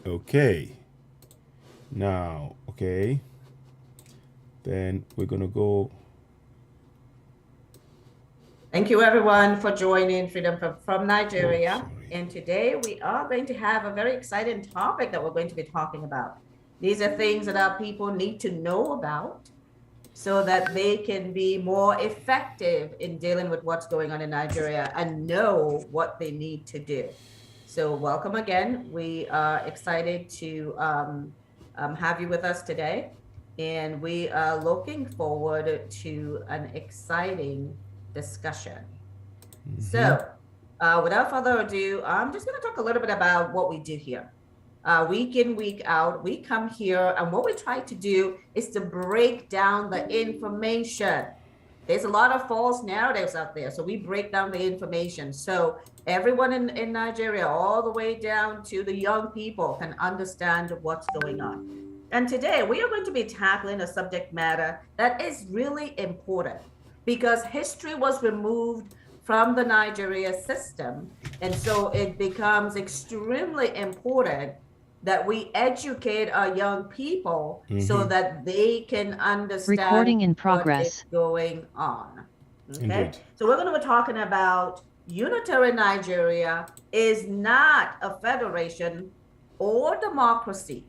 Okay. Now, okay. Then we're going to go. Thank you, everyone, for joining Freedom from Oh, Nigeria. sorry. And today we are going to have a very exciting topic that we're going to be talking about. These are things that our people need to know about so that they can be more effective in dealing with what's going on in Nigeria and know what they need to do. So, welcome again. We are excited to have you with us today. And we are looking forward to an exciting discussion. Mm-hmm. So, without further ado, I'm just going to talk a little bit about what we do here. Week in, week out, we come here, and what we try to do is to break down the information. There's a lot of false narratives out there, so we break down the information. So everyone in Nigeria, all the way down to the young people, can understand what's going on. And today we are going to be tackling a subject matter that is really important because history was removed from the Nigeria system. And so it becomes extremely important that we educate our young people so Mm-hmm. that they can understand Recording in what is progress. going on. Okay, Indeed. so we're going to be talking about unitary Nigeria is not a federation or democracy.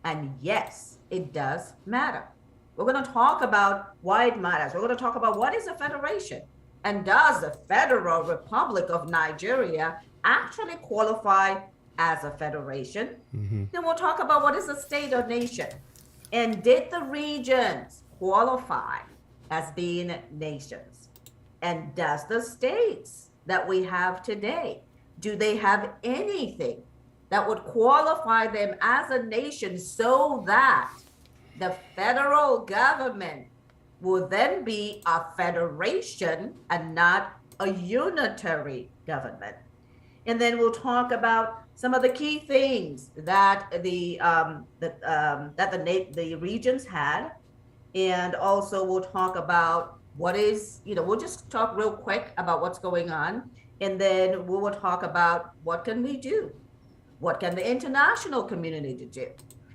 And yes, it does matter. We're going to talk about why it matters. We're going to talk about what is a federation and does the Federal Republic of Nigeria actually qualify as a federation? Mm-hmm. Then we'll talk about what is a state or nation. And did the regions qualify as being nations? And does the states that we have today, do they have anything that would qualify them as a nation so that the federal government will then be a federation and not a unitary government? And then we'll talk about some of the key things that the regions had, and also we'll talk about what is, we'll just talk real quick about what's going on, and then we will talk about what can we do, what can the international community do,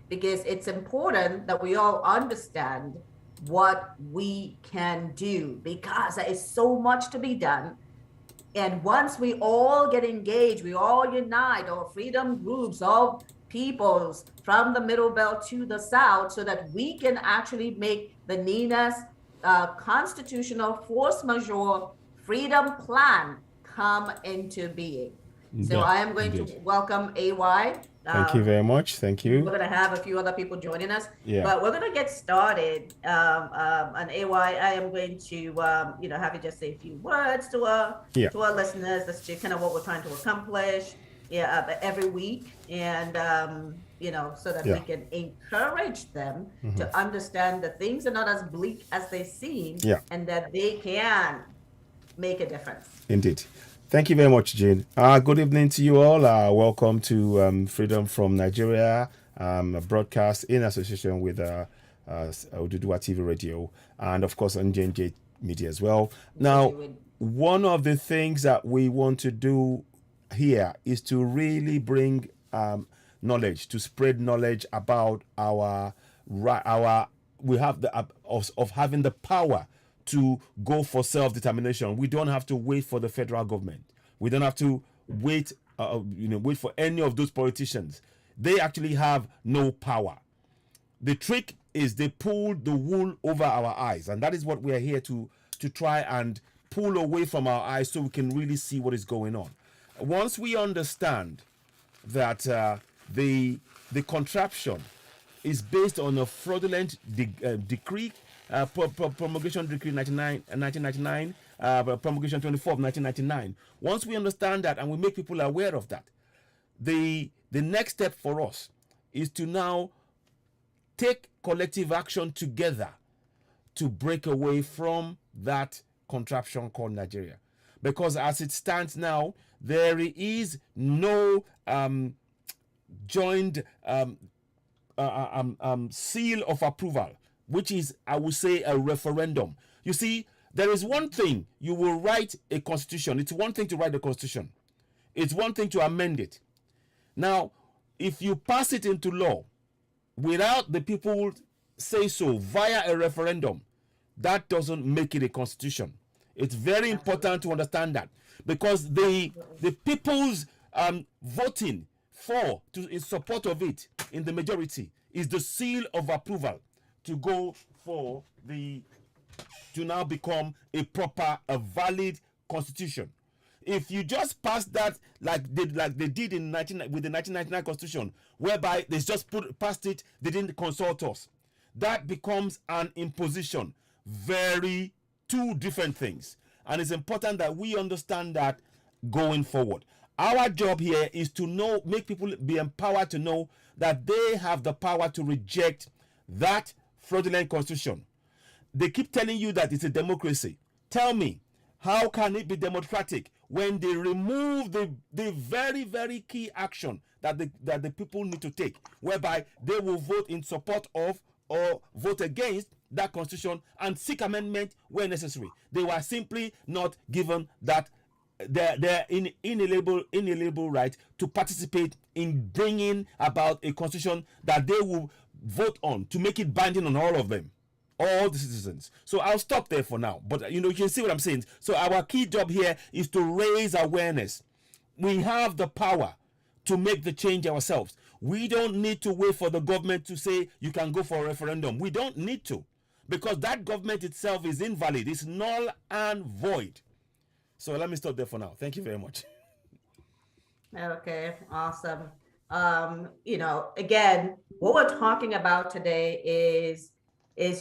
because it's important that we all understand what we can do, because there is so much to be done. And once we all get engaged, we all unite, all freedom groups, all peoples from the Middle Belt to the South, so that we can actually make the NINA's constitutional force majeure freedom plan come into being. So Yeah, I am going to indeed. welcome AY. Thank you very much. Thank We're you. going to have a few other people joining us, Yeah. but we're going to get started. And AY, I am going to, have you just say a few words to Yeah. our listeners. That's just kind of what we're trying to accomplish, every week, and so that Yeah. we can encourage them Mm-hmm. to understand that things are not as bleak as they seem, Yeah. and that they can make a difference. Indeed. Thank you very much, Jane. Good evening to you all. Welcome to Freedom from Nigeria, a broadcast in association with OduduwaTVRadio, and of course on JNJ Media as well. Now, one of the things that we want to do here is to really bring knowledge, to spread knowledge about our we have the of having the power to go for self-determination. We don't have to wait for the federal government. We don't have to wait wait for any of those politicians. They actually have no power. The trick is they pull the wool over our eyes, and that is what we are here to try and pull away from our eyes so we can really see what is going on. Once we understand that the contraption is based on a fraudulent decree, promulgation decree 1999, promulgation 24 of 1999. Once we understand that and we make people aware of that, the next step for us is to now take collective action together to break away from that contraption called Nigeria. Because as it stands now, there is no joined seal of approval, which is, I would say, a referendum. You see, there is one thing, you will write a constitution. It's one thing to write the constitution. It's one thing to amend it. Now, if you pass it into law without the people say so via a referendum, that doesn't make it a constitution. It's very important to understand that, because the people's voting in support of it in the majority is the seal of approval to go for to now become a valid constitution. If you just pass that like they did with the 1999 constitution, whereby they just passed it, they didn't consult us, that becomes an imposition. Two different things, and it's important that we understand that going forward. Our job here is to make people be empowered to know that they have the power to reject that fraudulent constitution. They keep telling you that it's a democracy. Tell me, how can it be democratic when they remove the very, very key action that the people need to take, whereby they will vote in support of or vote against that constitution and seek amendment where necessary? They were simply not given that their inalienable right to participate in bringing about a constitution that they will vote on to make it binding on all of them, all the citizens. So I'll stop there for now, but you can see what I'm saying. So our key job here is to raise awareness. We have the power to make the change ourselves. We don't need to wait for the government to say you can go for a referendum. We don't need to, because that government itself is invalid. It's null and void. So let me stop there for now. Thank you very much. Okay, awesome. Again, what we're talking about today is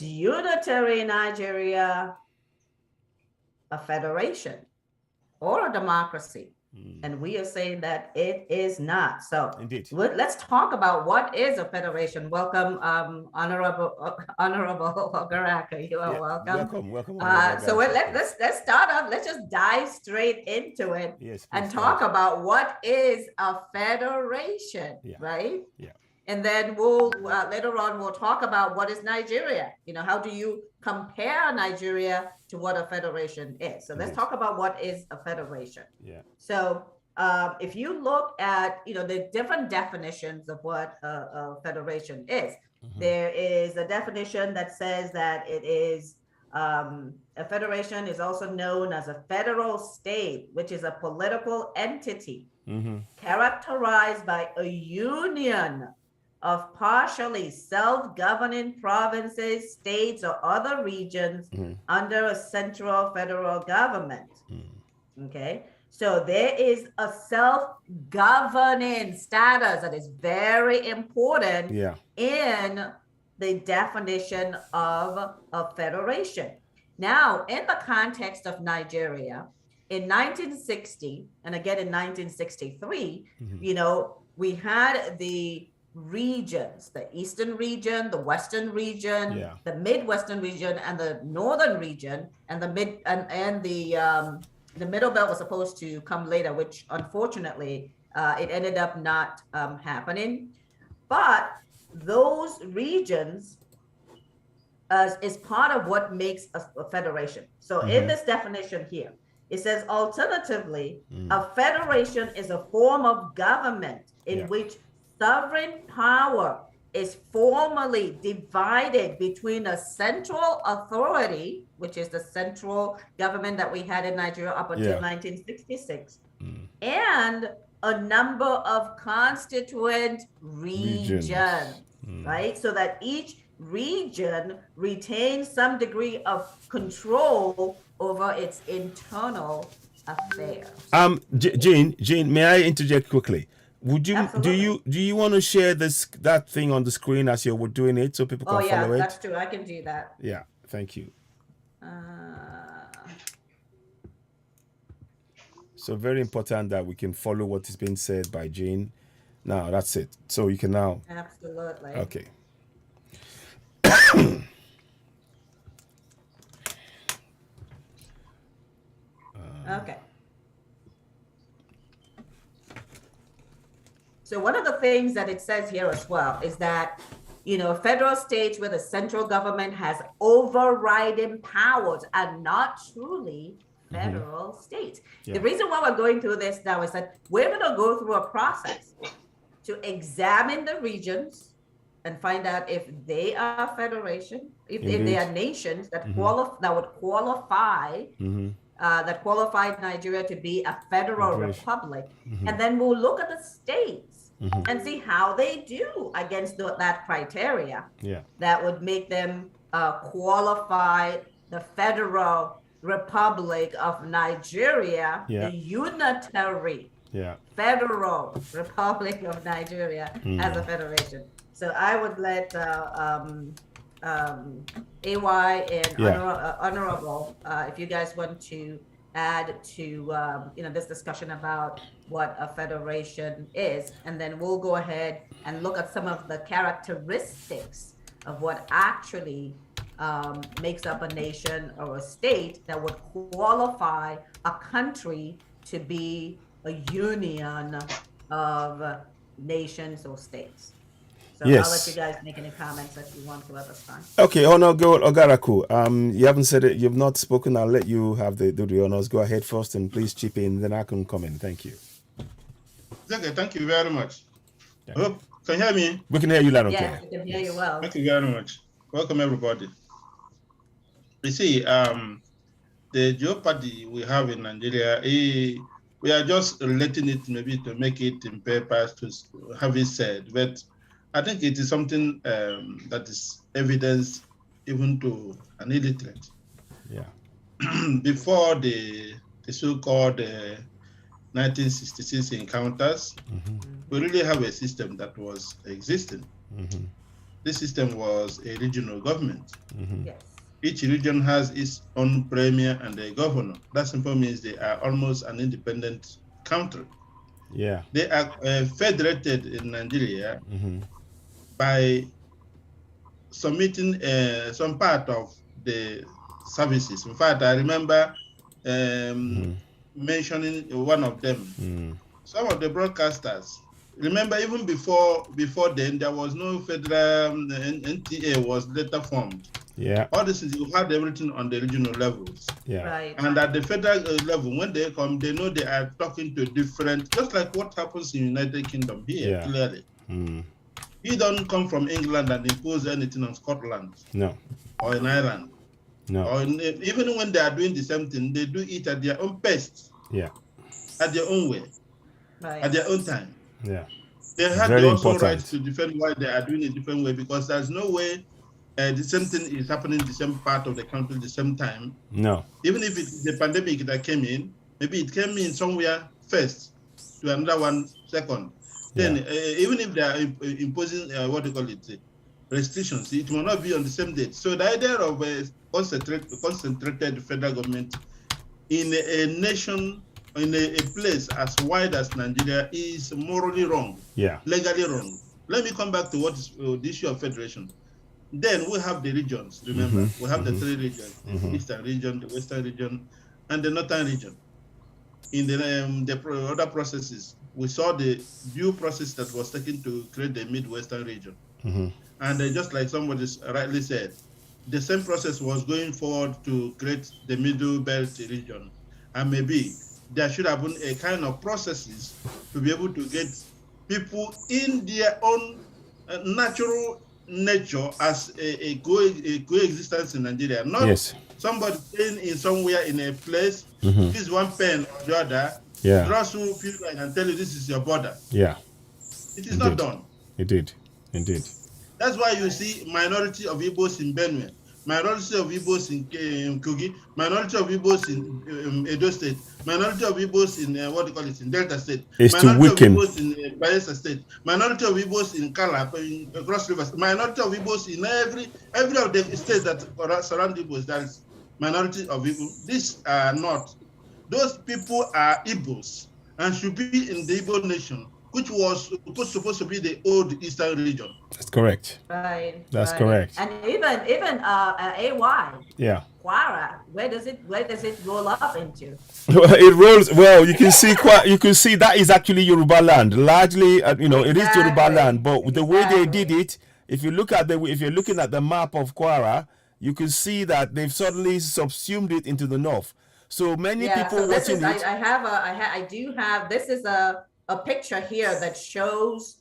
unitary Nigeria a federation or a democracy? And we are saying that it is not. So indeed, let's talk about what is a federation. Welcome, Honorable Ogaraka. You are welcome. Welcome. So let's start off. Let's just dive straight into it. Yes, and talk about what is a federation, right? Yeah. And then we'll later on we'll talk about what is Nigeria. How do you compare Nigeria to what a federation is? So let's talk about what is a federation. Yeah. So if you look at the different definitions of what a federation is, there is a definition that says that it is a federation is also known as a federal state, which is a political entity characterized by a union of partially self-governing provinces, states, or other regions under a central federal government. Okay, so there is a self-governing status that is very important in the definition of a federation. Now, in the context of Nigeria, in 1960, and again in 1963, we had the regions, the eastern region, the western region, the midwestern region, and the northern region, and the middle belt was supposed to come later, which unfortunately it ended up not happening. But those regions is part of what makes a federation. So in this definition here, it says alternatively, a federation is a form of government in which sovereign power is formally divided between a central authority, which is the central government that we had in Nigeria up until 1966, and a number of constituent regions, right? So that each region retains some degree of control over its internal affairs. Jane, may I interject quickly? Would you Absolutely. do you want to share that thing on the screen as you were doing it so people can follow it? That's true. I can do that. Yeah, thank you. So very important that we can follow what is being said by Jane. Now that's it. So you can now. Absolutely. Okay. Okay. So one of the things that it says here as well is that, federal states where the central government has overriding powers are not truly federal states. The reason why we're going through this now is that we're going to go through a process to examine the regions and find out if they are federation, if they are nations that that would qualify, that qualified Nigeria to be a federal republic. And then we'll look at the states and see how they do against that criteria that would make them qualify the federal republic of Nigeria, the unitary federal republic of Nigeria as a federation. So I would let AY and Honorable, if you guys want to add to this discussion about what a federation is, and then we'll go ahead and look at some of the characteristics of what actually makes up a nation or a state that would qualify a country to be a union of nations or states. So I'll let you guys make any comments that you want to at this time. Okay, Ogaraku, you haven't said it, you've not spoken. I'll let you have do the honors. Go ahead first and please chip in, then I can come in. Thank you. Okay, thank you very much. Can you hear me? We can hear you loud and clear. Yes, we can hear you well. Thank you very much. Welcome, everybody. You see, the jeopardy we have in Nigeria, we are just relating it maybe to make it in papers to have it said, but I think it is something that is evidence even to an illiterate. Yeah. Before the so-called 1966 encounters, we really have a system that was existing. This system was a regional government. Yes. Each region has its own premier and a governor. That simply means they are almost an independent country. Yeah. They are federated in Nigeria by submitting some part of the services. In fact, I remember mentioning one of them. Some of the broadcasters, remember even before then, there was no federal, NTA was later formed. Yeah. All this is, you had everything on the regional levels. Yeah. Right. And at the federal level, when they come, they know they are talking to different, just like what happens in United Kingdom here, clearly. You don't come from England and impose anything on Scotland. No. Or in Ireland. No. Or even when they are doing the same thing, they do it at their own pace. Yeah. At their own way. Right. At their own time. Yeah. They have the also right to defend why they are doing it a different way, because there's no way the same thing is happening in the same part of the country at the same time. No. Even if it's the pandemic that came in, maybe it came in somewhere first, to another one second. Then even if they are imposing restrictions, it will not be on the same date. So the idea of a concentrated federal government in a nation, in a place as wide as Nigeria is morally wrong, legally wrong. Let me come back to what is the issue of federation. Then we have the regions, remember. We have the three regions, the eastern region, the western region, and the northern region. In the other processes, we saw the due process that was taken to create the Midwestern region. And just like somebody rightly said, the same process was going forward to create the Middle Belt region. And maybe there should have been a kind of processes to be able to get people in their own natural nature as a coexistence in Nigeria. Not somebody staying in somewhere in a place, this one pen or the other, draw through people and tell you this is your border. Yeah. It is not done. Indeed. That's why you see minority of Igbos in Benue, minority of Igbos in Kogi, minority of Igbos in Edo State, minority of Igbos in in Delta State, minority of Igbos in Bayelsa State, minority of Igbos in Kalab, in Cross Rivers, minority of Igbos in every of the states that surround Igbos. There is minority of Igbos. These are not. Those people are Igbos and should be in the Igbo nation, which was supposed to be the old Eastern region. That's correct. Right. That's correct. And even AY. Yeah. Kwara, where does it roll up into? Well, it rolls. Well, you can see that is actually Yoruba land. Largely, it is Yoruba land. But the way they did it, if you're looking at the map of Kwara, you can see that they've suddenly subsumed it into the north. So many people watching it. I do have. This is a picture here that shows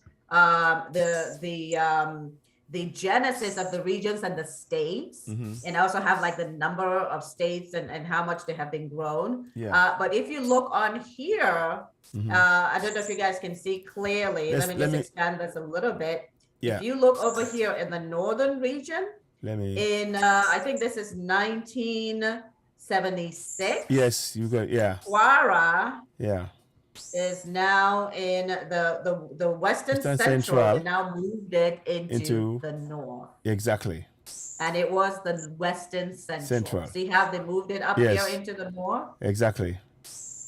the genesis of the regions and the states, and also have like the number of states and how much they have been grown. But if you look on here, I don't know if you guys can see clearly. Let me just expand this a little bit. If you look over here in the northern region, I think this is 1976. Yes, you got Kwara. Is now in the Western Central. They now moved it into the north. Exactly. And it was the Western Central. See how they moved it up here into the north? Exactly.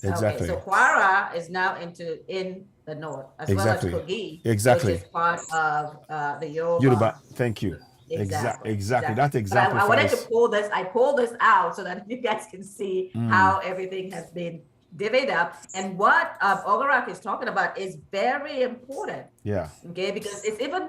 Okay, so Kwara is now in the north, as well as Kogi, which is part of the Yoruba. Thank you. Exactly. That's exactly. I wanted to pull this. I pulled this out so that you guys can see how everything has been divvied up, and what Ogarak is talking about is very important. Okay, because it's even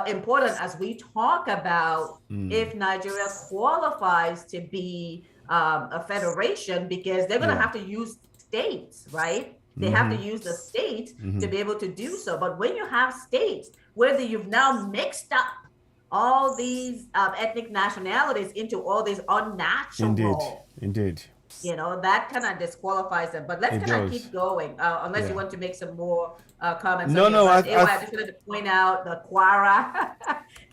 important as we talk about if Nigeria qualifies to be a federation, because they're going to have to use states, right? They have to use the state to be able to do so. But when you have states, whether you've now mixed up all these ethnic nationalities into all these unnatural, indeed. That kind of disqualifies them. But let's kind of keep going, unless you want to make some more comments. No. I just wanted to point out the Kwara,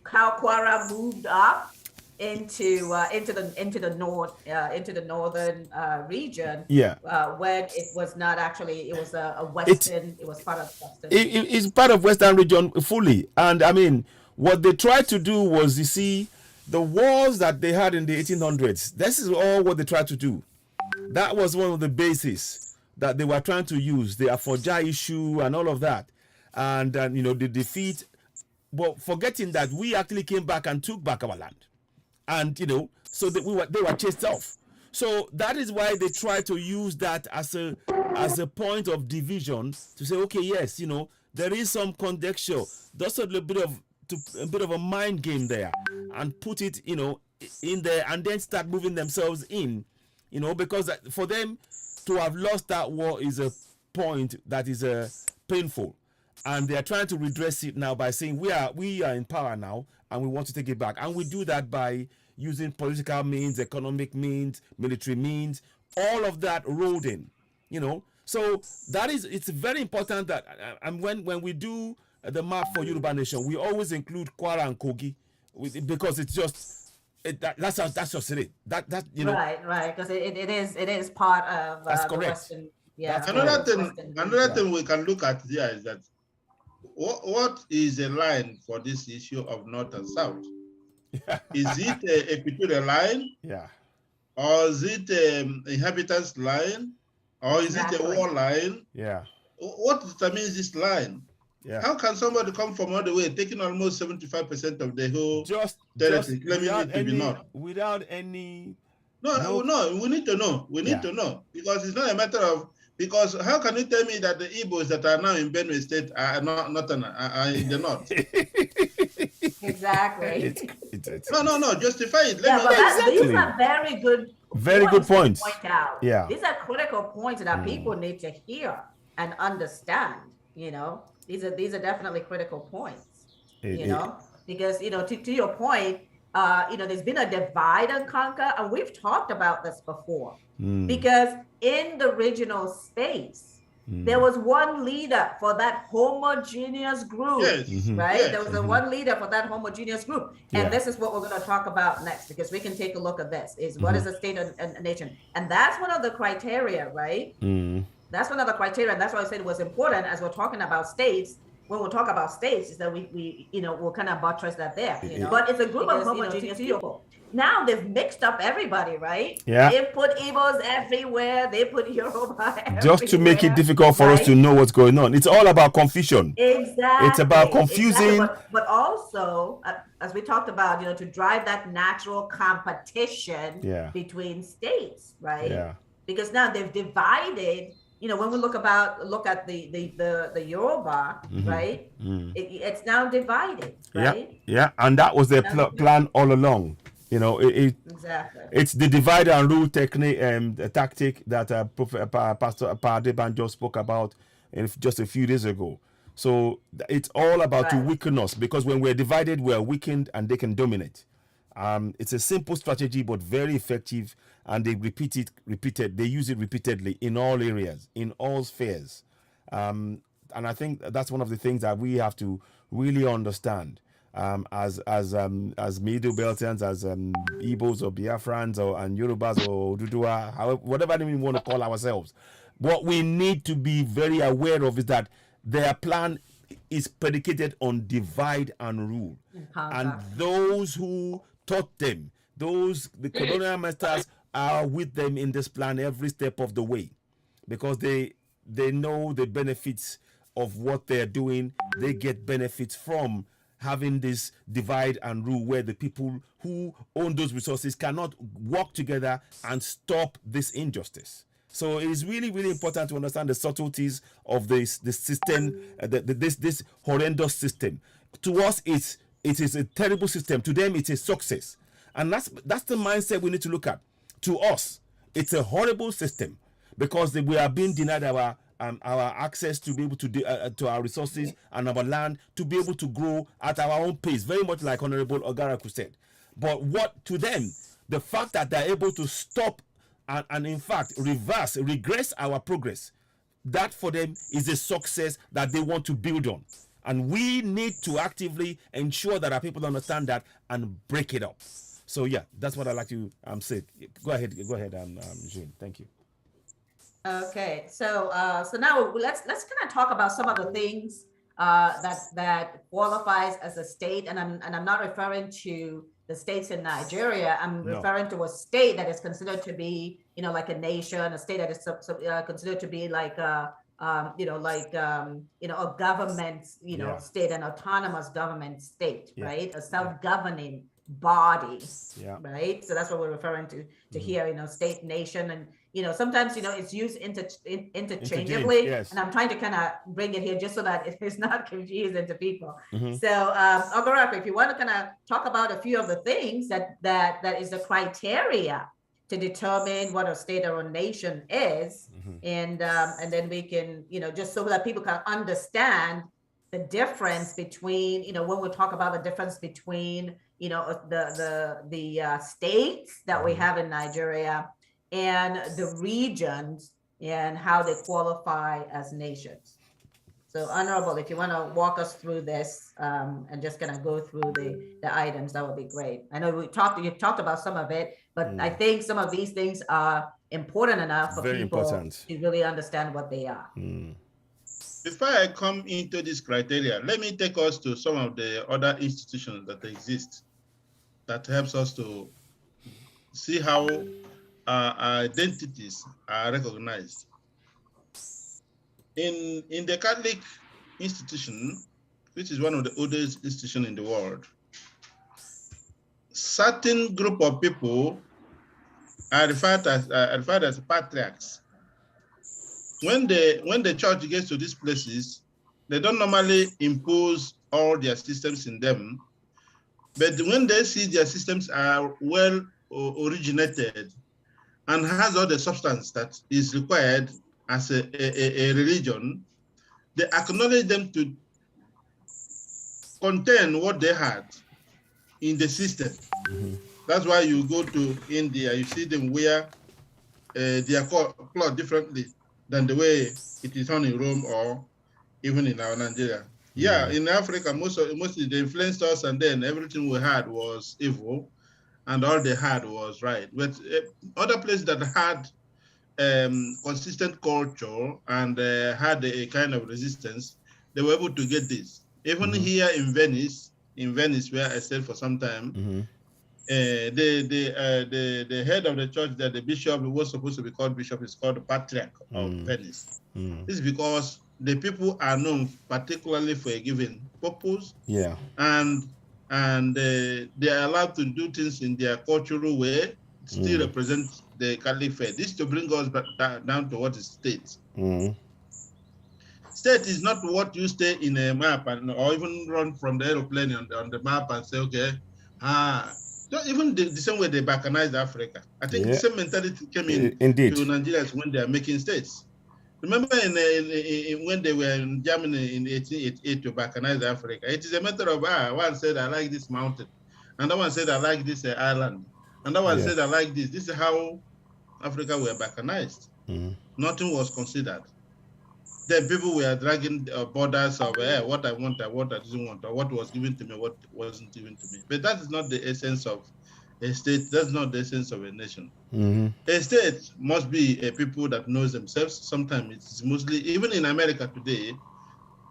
how Kwara moved up into the north, into the northern region. When it was not actually, it was a western. It was part of Western. It's part of Western region fully, and I mean, what they tried to do was, you see, the wars that they had in the 1800s. This is all what they tried to do. That was one of the bases that they were trying to use, the Afoja issue and all of that. And the defeat, but forgetting that we actually came back and took back our land. And, so that they were chased off. So that is why they try to use that as a point of division to say, okay, yes, there is some conjecture. That's a bit of a mind game there, and put it, in there, and then start moving themselves in. Because for them to have lost that war is a point that is painful, and they are trying to redress it now by saying we are in power now and we want to take it back, and we do that by using political means, economic means, military means, all of that rolled in. So it's very important that and when we do the map for Yoruba Nation, we always include Kwara and Kogi because it's just. That's just it. That right, because it is part of that's correct. Western, that's another thing we can look at here is that what is the line for this issue of North and South? Is it a Equatorial line? Or is it inhabitants line? Or is it a war line? What determines this line? How can somebody come from all the way, taking almost 75% of the whole territory, claiming it to be North? Without any... No, we need to know. We need to know. Because it's not a matter of... Because how can you tell me that the Igbos that are now in Benue State are not are in the North? Exactly. No, justify it. These are very good points. To point out. These are critical points that people need to hear and understand, These are definitely critical points, because, to your point, there's been a divide and conquer, and we've talked about this before, because in the regional space, there was one leader for that homogeneous group, right? There was one leader for that homogeneous group. And this is what we're going to talk about next, because we can take a look at this, is what is a state and a nation? And that's one of the criteria, right? That's one of the criteria, and that's why I said it was important as we're talking about states. When we talk about states, is that we'll kind of buttress that there. But it's a group of homogeneous people. Now they've mixed up everybody, right? They've put Igbos everywhere. They put Yoruba everywhere. Just to make it difficult for us to know what's going on. It's all about confusion. Exactly. It's about confusing. Exactly. But also, as we talked about, to drive that natural competition between states, right? Because now they've divided. When we look at the Yoruba, right? It's now divided, right? And that was their plan all along. Exactly. It's the divide and rule technique, tactic that Pastor Adebanjo spoke about just a few days ago. So it's all about to Right. weaken us, because when we're divided, we're weakened and they can dominate. It's a simple strategy, but very effective, and they they use it repeatedly in all areas, in all spheres. And I think that's one of the things that we have to really understand, as Middle Beltans, as Igbos or Biafrans or and Yorubas or Odudua, however, whatever name we want to call ourselves. What we need to be very aware of is that their plan is predicated on divide and rule, and those who taught them, the colonial masters, are with them in this plan every step of the way, because they know the benefits of what they're doing. They get benefits from having this divide and rule, where the people who own those resources cannot work together and stop this injustice. So it is really, really important to understand the subtleties of this system, this horrendous system. To us, it is a terrible system. To them, it's a success, and that's the mindset we need to look at. To us, it's a horrible system, because we are being denied our access to be able to our resources and our land, to be able to grow at our own pace, very much like Honorable Ogaraku said. But what to them, the fact that they're able to stop and in fact regress our progress, that for them is a success that they want to build on. And we need to actively ensure that our people understand that and break it up. So yeah, that's what I like to say. Go ahead, Jean. Thank you. Okay, so now let's kind of talk about some of the things that qualifies as a state, and I'm not referring to the states in Nigeria. I'm referring to a state that is considered to be, like a nation, a state that is considered to be like a government, state, an autonomous government state, right? A self-governing body, right? So that's what we're referring to here, state, nation, and sometimes it's used interchangeably, yes. And I'm trying to kind of bring it here just so that it is not confusing to people. So Ogaraku, if you want to kind of talk about a few of the things that is the criteria to determine what a state or a nation is, and then we can just so that people can understand the difference between when we talk about the difference between the states that we have in Nigeria and the regions and how they qualify as nations. So Honorable, if you want to walk us through this and just kind of go through the items, that would be great. I know you talked about some of it, but I think some of these things are important enough for people to really understand what they are. Before I come into this criteria, let me take us to some of the other institutions that exist that helps us to see how our identities are recognized. In the Catholic institution, which is one of the oldest institutions in the world, certain group of people are referred as patriarchs. When the church gets to these places, they don't normally impose all their systems in them, but when they see their systems are well originated and has all the substance that is required as a religion, they acknowledge them to contain what they had in the system. That's why you go to India, you see them wear their cloth differently than the way it is done in Rome or even in our Nigeria. Yeah, in Africa, mostly they influenced us, and then everything we had was evil, and all they had was right. But other places that had consistent culture and had a kind of resistance, they were able to get this. Even here in Venice, where I stayed for some time, the head of the church, that the bishop was supposed to be called bishop, is called the patriarch of Venice. This is because the people are known particularly for a given purpose. Yeah. And they are allowed to do things in their cultural way, still represent the Catholic faith. This to bring us back down to what is state. State is not what you stay in a map or even run from the aeroplane on the map and say, okay, even the same way they balkanized Africa. I think the same mentality came in to Nigerians when they are making states. Remember when they were in Germany in 1888 to balkanize Africa, it is a matter of, one said, I like this mountain. Another one said, I like this island. Another one said, I like this. This is how Africa were balkanized. Nothing was considered. Then people were dragging borders of what I want, what I didn't want, or what was given to me, what wasn't given to me. But that is not the essence of a state. That's not the essence of a nation. A state must be a people that knows themselves. Sometimes it's mostly, even in America today,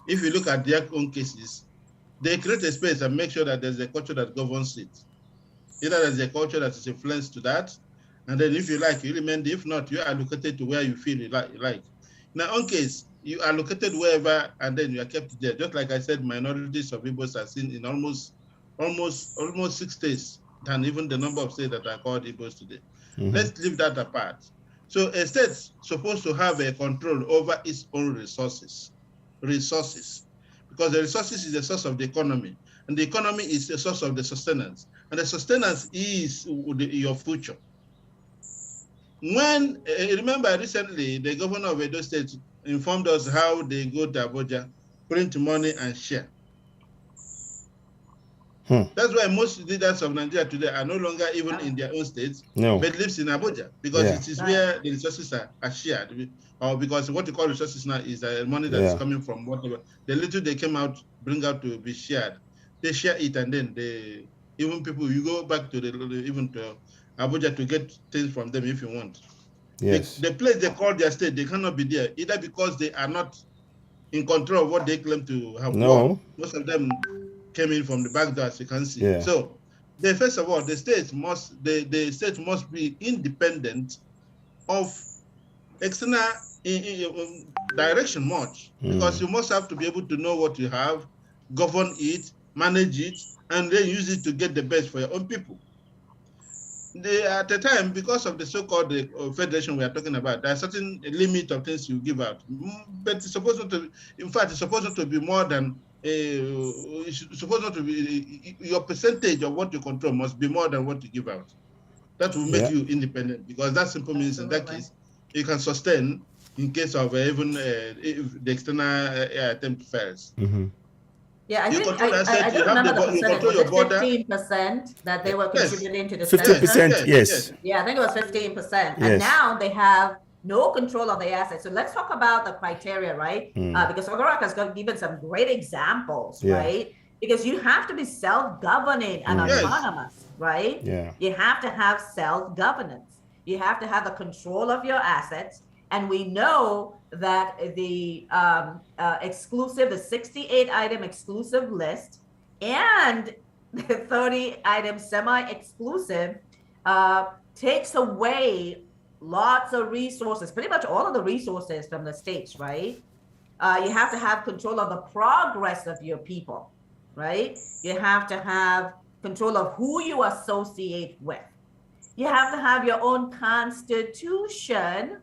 if you look at their own cases, they create a space and make sure that there's a culture that governs it. Either there's a culture that is influenced to that, and then if you like, you remain. If not, you are allocated to where you feel you like. In our own case, you are located wherever, and then you are kept there. Just like I said, minorities of Igbos are seen in almost 6 states, than even the number of states that are called Igbos today. Let's leave that apart. So a state supposed to have a control over its own resources, because the resources is the source of the economy, and the economy is the source of the sustenance, and the sustenance is your future. When remember recently, the governor of Edo State informed us how they go to Abuja, print money and share. That's why most leaders of Nigeria today are no longer even in their own states, but lives in Abuja, because it is where the resources are shared. Or because what you call resources now is money that is coming from whatever. The little they came out, bring out to be shared. They share it, and then even people, you go back to even to Abuja to get things from them if you want. Yes. The place they call their state, they cannot be there, either because they are not in control of what they claim to have. No. Most of them came in from the back door, as you can see. So, first of all, the state must be independent of external direction much, because you must have to be able to know what you have, govern it, manage it, and then use it to get the best for your own people. At the time, because of the so-called federation we are talking about, there are certain limit of things you give out, but it's supposed not to. In fact, it's supposed not to be more than. It's supposed not to be. Your percentage of what you control must be more than what you give out. That will make you independent, because that simple means in that case you can sustain in case of even if the external attempt fails. Yeah, I You think control I don't remember the percentage. Was it 15% that they were contributing to the 50%, yes. Yeah, I think it was 15%. And now they have no control of the assets. So let's talk about the criteria, right? Because Ogarak has given some great examples, right? Because you have to be self-governing and autonomous, right? You have to have self-governance. You have to have the control of your assets. And we know that the exclusive, the 68-item exclusive list and the 30-item semi-exclusive takes away lots of resources, pretty much all of the resources from the states, right? You have to have control of the progress of your people, right? You have to have control of who you associate with. You have to have your own constitution.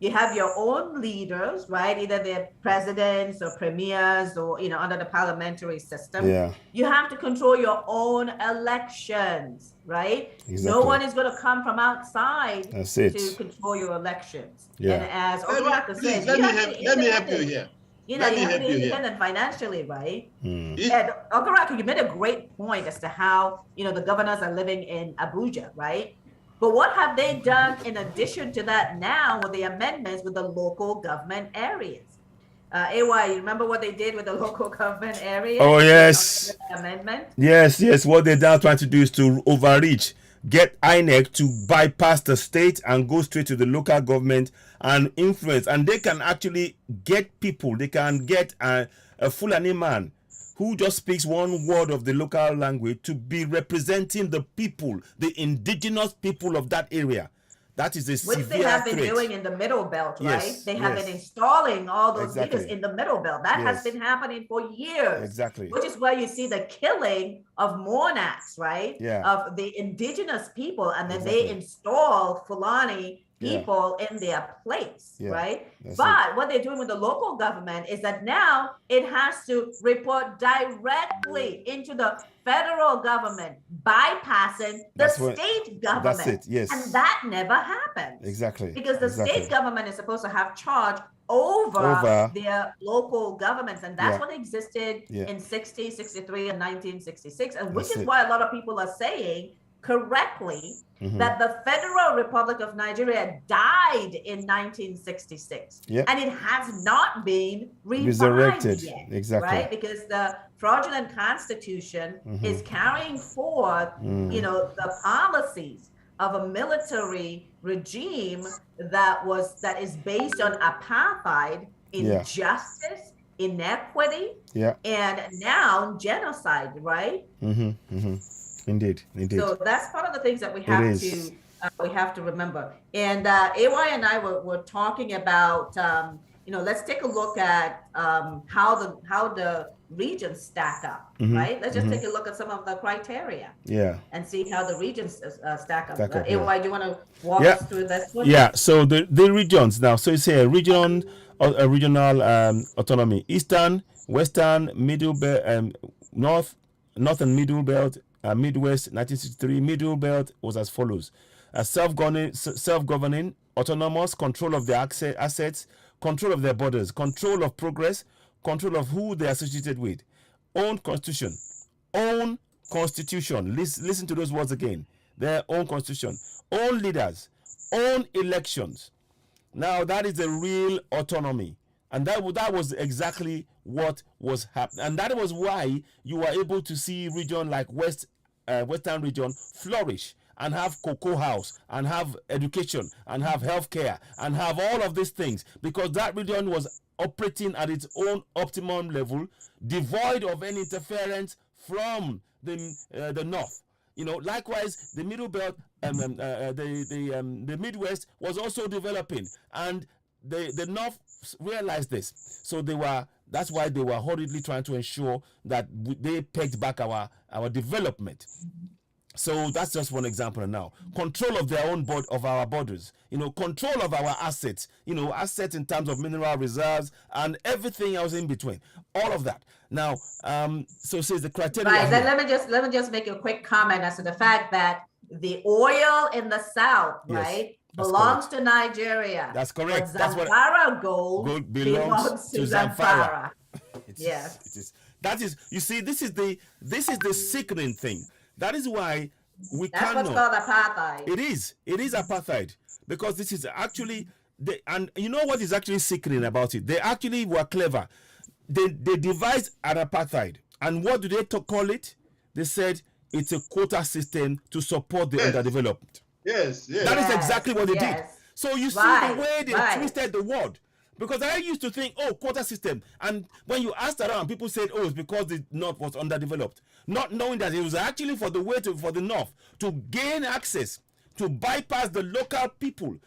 You have your own leaders, right? Either they're presidents or premiers or, under the parliamentary system. You have to control your own elections, right? Exactly. No one is going to come from outside to control your elections. And as Oduwaka says, let me help you here. You have to be independent financially, right? And Ogaraka, you made a great point as to how, the governors are living in Abuja, right? But what have they done in addition to that now with the amendments with the local government areas? AY, you remember what they did with the local government areas? Oh, yes. Amendment? Yes. What they're now trying to do is to overreach, get INEC to bypass the state and go straight to the local government and influence. And they can actually get people. They can get a Fulani man who just speaks one word of the local language to be representing the people, the indigenous people of that area. That is a severe threat. Which they have been threat. Doing in the Middle Belt, right? They have been installing all those leaders in the Middle Belt. That has been happening for years. Exactly. Which is why you see the killing of monarchs, right? Of the indigenous people, and then they install Fulani people in their place, right? But what they're doing with the local government is that now it has to report directly into the federal government, bypassing the state government. That's it, yes. And that never happens. Exactly. Because the state government is supposed to have charge over their local governments. And that's what existed Yeah. in 60, 63, and 1966. And which That's is it. why a lot of people are saying correctly that the Federal Republic of Nigeria died in 1966. Yeah. And it has not been Resurrected. yet. Exactly. Right? Because the fraudulent constitution is carrying forth, you know, the policies of a military regime that is based on apartheid, injustice, inequity, and now genocide, right? Indeed. So that's part of the things that we have to remember. And AY and I were talking about, you know, let's take a look at how the regions stack up, right? Let's just take a look at some of the criteria, and see how the regions stack up. AY, do you want to walk us through this one? Yeah. So the regions now. So it's a regional autonomy: Eastern, Western, Middle Belt, North and Middle Belt. Midwest 1963 Middle Belt was as follows: self-governing, autonomous, control of their assets, control of their borders, control of progress, control of who they are associated with, own constitution. Listen to those words again: their own constitution, own leaders, own elections. Now that is a real autonomy. And that was exactly what was happening. And that was why you were able to see region like Western region flourish and have cocoa house and have education and have healthcare and have all of these things, because that region was operating at its own optimum level, devoid of any interference from the north. You know, likewise, the Middle Belt, the Midwest was also developing, and the North realized this, so that's why they were hurriedly trying to ensure that they pegged back our development. So that's just one example. Now, control of their own of our borders, you know, control of our assets, you know, assets in terms of mineral reserves and everything else in between, all of that. Now, so it says the criteria. Right. Then let me just make a quick comment as to the fact that the oil in the South, right, belongs to Nigeria. That's correct. But Zamfara gold belongs to Zamfara. Yes. It is. That is, you see, this is the sickening thing. That is why That's what's called apartheid. It is apartheid, because this is actually and you know what is actually sickening about it? They actually were clever. They devised an apartheid, and what do they call it? They said it's a quota system to support the underdeveloped. Yes. That is exactly what they did. So you see the way they twisted the word. Because I used to think, quota system. And when you asked around, people said, it's because the North was underdeveloped. Not knowing that it was actually for the North to gain access, to bypass the local people,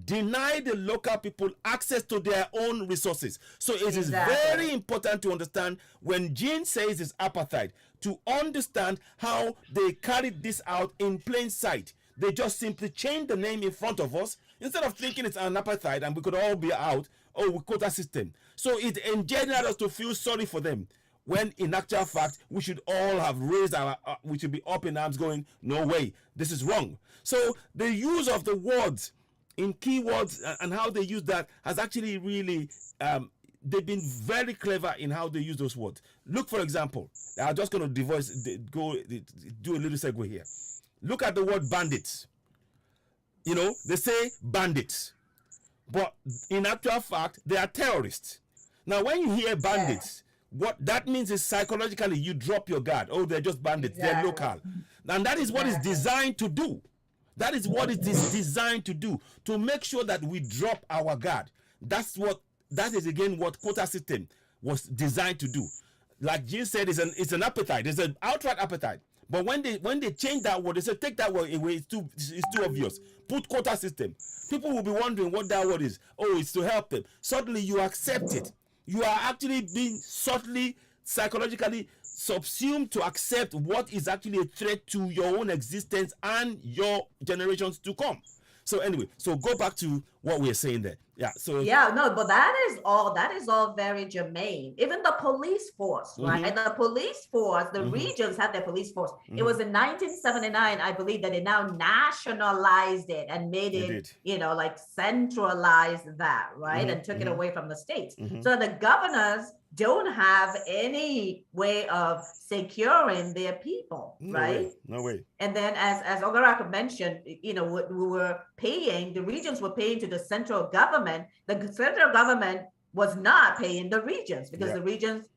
deny the local people access to their own resources. So it is very important to understand when Jean says it's apartheid, to understand how they carried this out in plain sight. They just simply changed the name in front of us instead of thinking it's an apartheid and we could all be out. With quota system. So it engendered us to feel sorry for them, when in actual fact we should all have raised we should be up in arms going, no way, this is wrong. So the use of the words in keywords and how they use that has actually really they've been very clever in how they use those words. Look, for example, I'm just going to do a little segue here. Look at the word bandits. You know, they say bandits, but in actual fact, they are terrorists. Now, when you hear bandits, what that means is psychologically you drop your guard. They're just bandits. They're local. And that is what it's designed to do. That is what it is designed to do, to make sure that we drop our guard. That is again what quota system was designed to do. Like Jean said, it's an appetite. It's an outright appetite. But when they change that word, they say take that word away. It's too obvious. Put quota system. People will be wondering what that word is. It's to help them. Suddenly you accept it. You are actually being subtly, psychologically subsumed to accept what is actually a threat to your own existence and your generations to come. So anyway, so go back to what we're saying there. Yeah. So yeah, no, but that is all very germane. Even the police force, right? The police force, the regions had their police force. It was in 1979, I believe, that they now nationalized it and made it, like centralized that, right? And took it away from the states. So the governors don't have any way of securing their people, right? No way. And then, as Ogaraka mentioned, the regions were paying to the central government. The central government was not paying the regions because the regions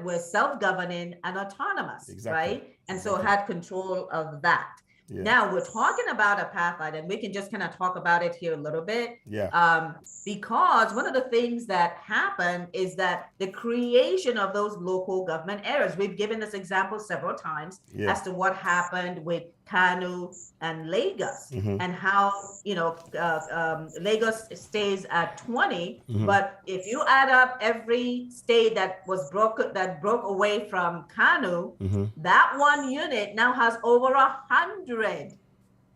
were self-governing and autonomous, right? And so had control of that. Yeah. Now we're talking about apartheid, and we can just kind of talk about it here a little bit. Yeah. Because one of the things that happened is that the creation of those local government areas. We've given this example several times as to what happened with Kanu and Lagos, and how Lagos stays at 20, but if you add up every state that broke away from Kanu, that one unit now has over 100,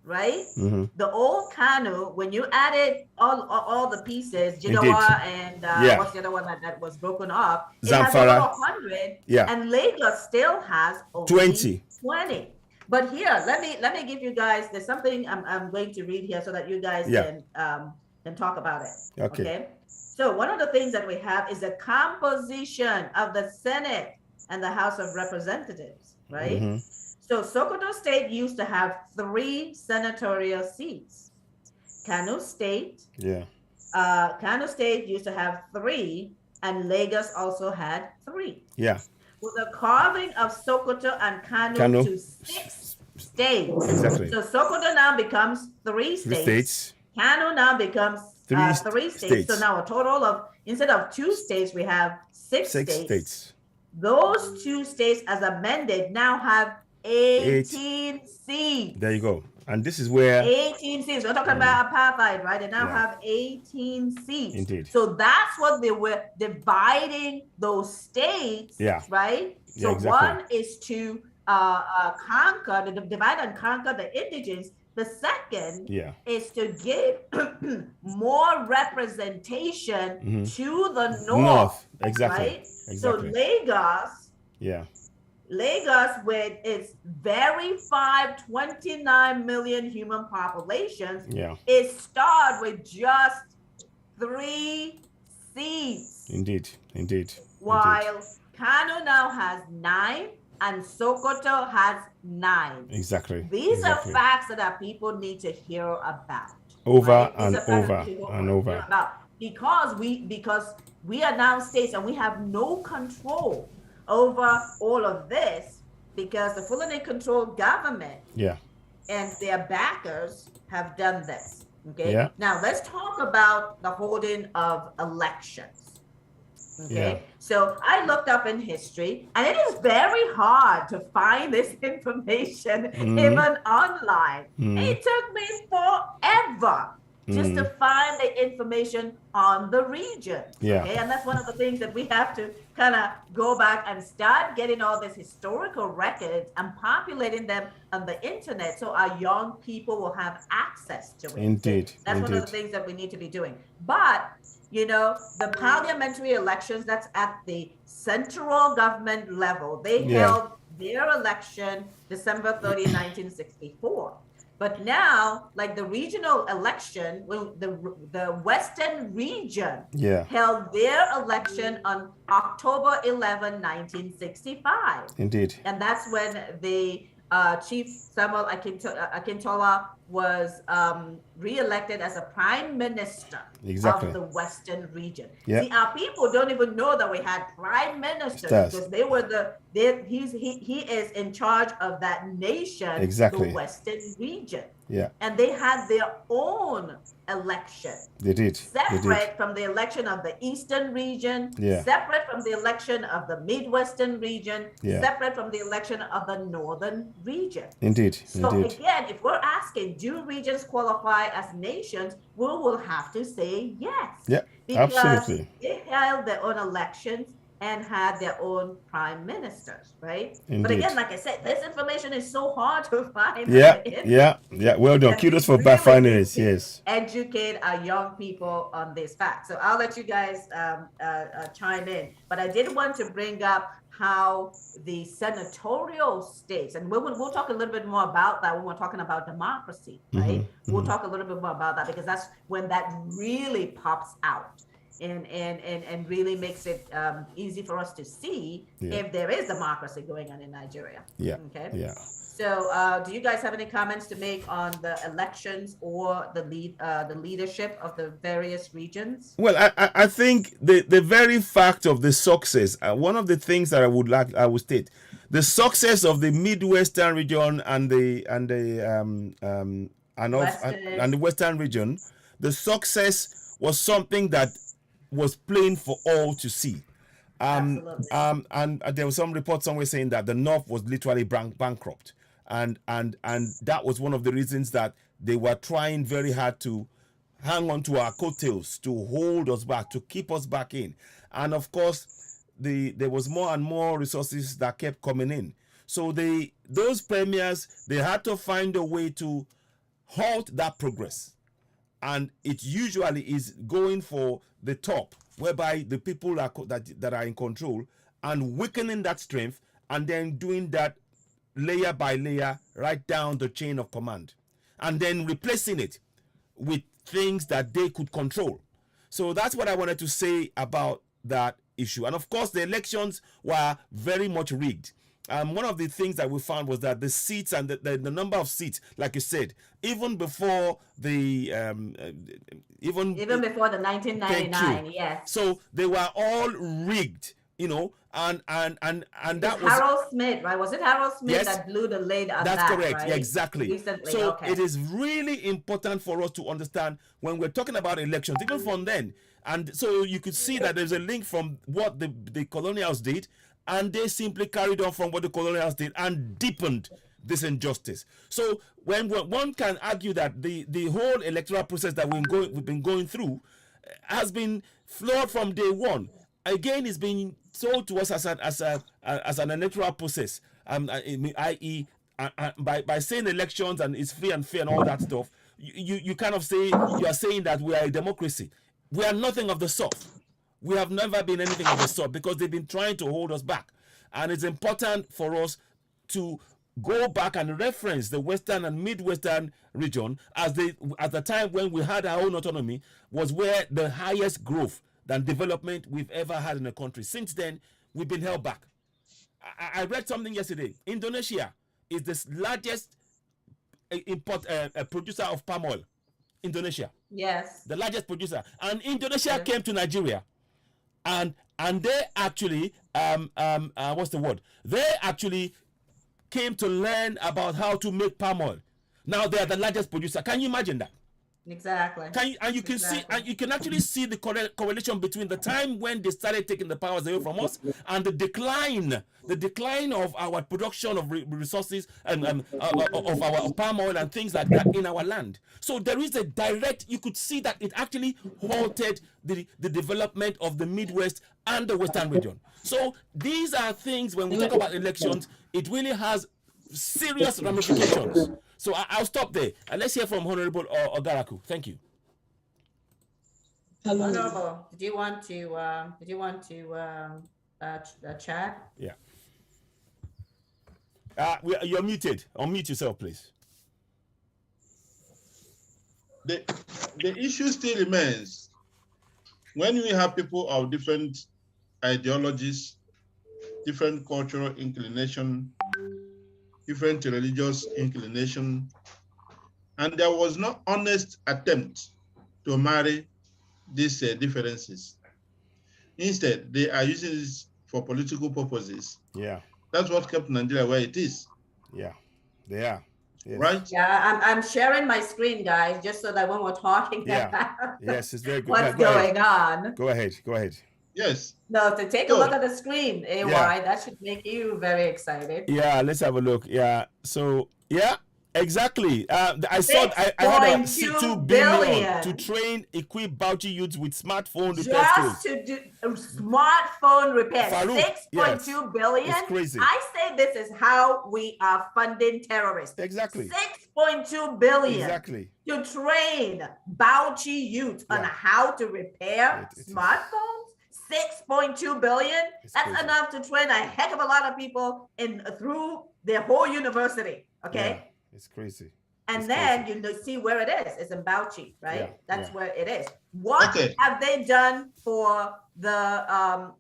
right? The old Kanu, when you added all the pieces, Jigawa and what's the other one that was broken up, Zamfara, it has over 100, and Lagos still has only 20. But here, let me give you guys. There's something I'm going to read here so that you guys can talk about it. Okay. So one of the things that we have is the composition of the Senate and the House of Representatives, right? So Sokoto State used to have 3 senatorial seats. Kano State, Kano State used to have 3, and Lagos also had 3. Yeah. With the carving of Sokoto and Kano to 6 states. Exactly. So Sokoto now becomes 3 states. Kano now becomes 3 states. So now a total of, instead of 2 states, we have 6 states. Those 2 states, as amended, now have 18 seats. There you go. And this is where 18 seats. We're talking about apartheid, right? They now have 18 seats. Indeed. So that's what they were dividing those states, right? So one is to divide and conquer the indigens. The second is to give more representation to the north. Exactly. Right? So Lagos. Lagos, with its verified 29 million human populations, is starred with just 3 seats. Indeed. While Kano now has 9 and Sokoto has 9. Exactly. These are facts that our people need to hear about. Over and over. Because we are now states and we have no control over all of this, because the Fulani controlled government and their backers have done this. Okay. Now let's talk about the holding of elections. Okay. So I looked up in history, and it is very hard to find this information even online. It took me forever just to find the information on the region. Okay, and that's one of the things that we have to kind of go back and start getting all these historical records and populating them on the internet, so our young people will have access to it. Indeed. That's one of the things that we need to be doing. But the parliamentary elections, that's at the central government level. They held their election December 30, 1964. But now, like the regional election, the Western region held their election on October 11, 1965. Indeed. And that's when the Chief Samuel Akintola was re-elected as a prime minister of the Western region. See, our people don't even know that we had prime ministers, because he is in charge of that nation, the Western region. And they had their own election. They did. Separate from the election of the Eastern region, separate from the election of the Midwestern region, separate from the election of the Northern region. Indeed. So again, if we're asking, do regions qualify as nations, we will have to say yes. Yeah, because absolutely. they held their own elections and had their own prime ministers, right? Indeed. But again, like I said, this information is so hard to find. Yeah. Well done. Kudos for really finding it. Yes. Educate our young people on this fact. So I'll let you guys chime in. But I did want to bring up how the senatorial states, and we'll talk a little bit more about that when we're talking about democracy, right? We'll talk a little bit more about that because that's when that really pops out. And really makes it easy for us to see if there is democracy going on in Nigeria. Yeah. Okay. Yeah. So, do you guys have any comments to make on the elections or the leadership of the various regions? Well, I think the very fact of the success, one of the things that I would state, the success of the Midwestern region and the Western region, the success was something that was plain for all to see. And there was some report somewhere saying that the North was literally bankrupt, and that was one of the reasons that they were trying very hard to hang on to our coattails, to hold us back, to keep us back in. And of course, there was more and more resources that kept coming in. So those premiers, they had to find a way to halt that progress. And it usually is going for the top, whereby the people that are in control and weakening that strength, and then doing that layer by layer right down the chain of command, and then replacing it with things that they could control. So that's what I wanted to say about that issue. And of course, the elections were very much rigged. One of the things that we found was that the seats and the number of seats, like you said, even before the even before the 1999, yes. So they were all rigged, and that was Harold Smith, right? Was it Harold Smith that blew the lid on that? That's correct. Right? Yeah, exactly. Recently. So it is really important for us to understand when we're talking about elections, even from then. And so you could see that there's a link from what the colonials did, and they simply carried on from what the colonials did and deepened this injustice. So when one can argue that the whole electoral process that we've been going through has been flawed from day one. Again, it's been sold to us as an electoral process, i.e., by saying elections and it's free and fair and all that stuff. You kind of say you are saying that we are a democracy. We are nothing of the sort. We have never been anything of the sort because they've been trying to hold us back. And it's important for us to go back and reference the Western and Midwestern region at the time when we had our own autonomy was where the highest growth than development we've ever had in the country. Since then, we've been held back. I read something yesterday. Indonesia is the largest producer of palm oil. Indonesia. Yes. The largest producer. And Indonesia came to Nigeria. And they actually, what's the word? They actually came to learn about how to make palm oil. Now they are the largest producer. Can you imagine that? Exactly. You can actually see the correlation between the time when they started taking the powers away from us and the decline of our production of resources and of our palm oil and things like that in our land. So there is a direct, you could see that it actually halted the development of the Midwest and the Western region. So these are things, when we talk about elections, it really has serious ramifications. So I'll stop there and let's hear from Honorable Ogaraku. Thank you. Honorable, did you want to chat? Yeah. You're muted. Unmute yourself, please. The issue still remains. When we have people of different ideologies, different cultural inclination, different religious inclination, and there was no honest attempt to marry these differences. Instead, they are using this for political purposes. Yeah. That's what kept Nigeria where it is. Yeah, they are. Yes. Right? Yeah, I'm sharing my screen, guys, just so that when we're talking about yes, it's very good. what's going on. Go ahead. Yes. No, to take a look at the screen, AY, that should make you very excited. Yeah, let's have a look. Yeah. So, yeah, Exactly. I saw. I had a 2 billion to billion. train, equip Bauchi youths with smartphone repair skills. Just to do smartphone repair. Farouk, 6.2 billion. it's crazy. I say this is how we are funding terrorists. Exactly. 6.2 billion. Exactly. To train Bauchi youth on how to repair smartphones. 6.2 billion. That's crazy. enough to train a heck of a lot of people through their whole university. Okay. Yeah, it's crazy. And it's then crazy. you see where it is. It's in Bauchi, right? Yeah, That's where it is. What have they done for the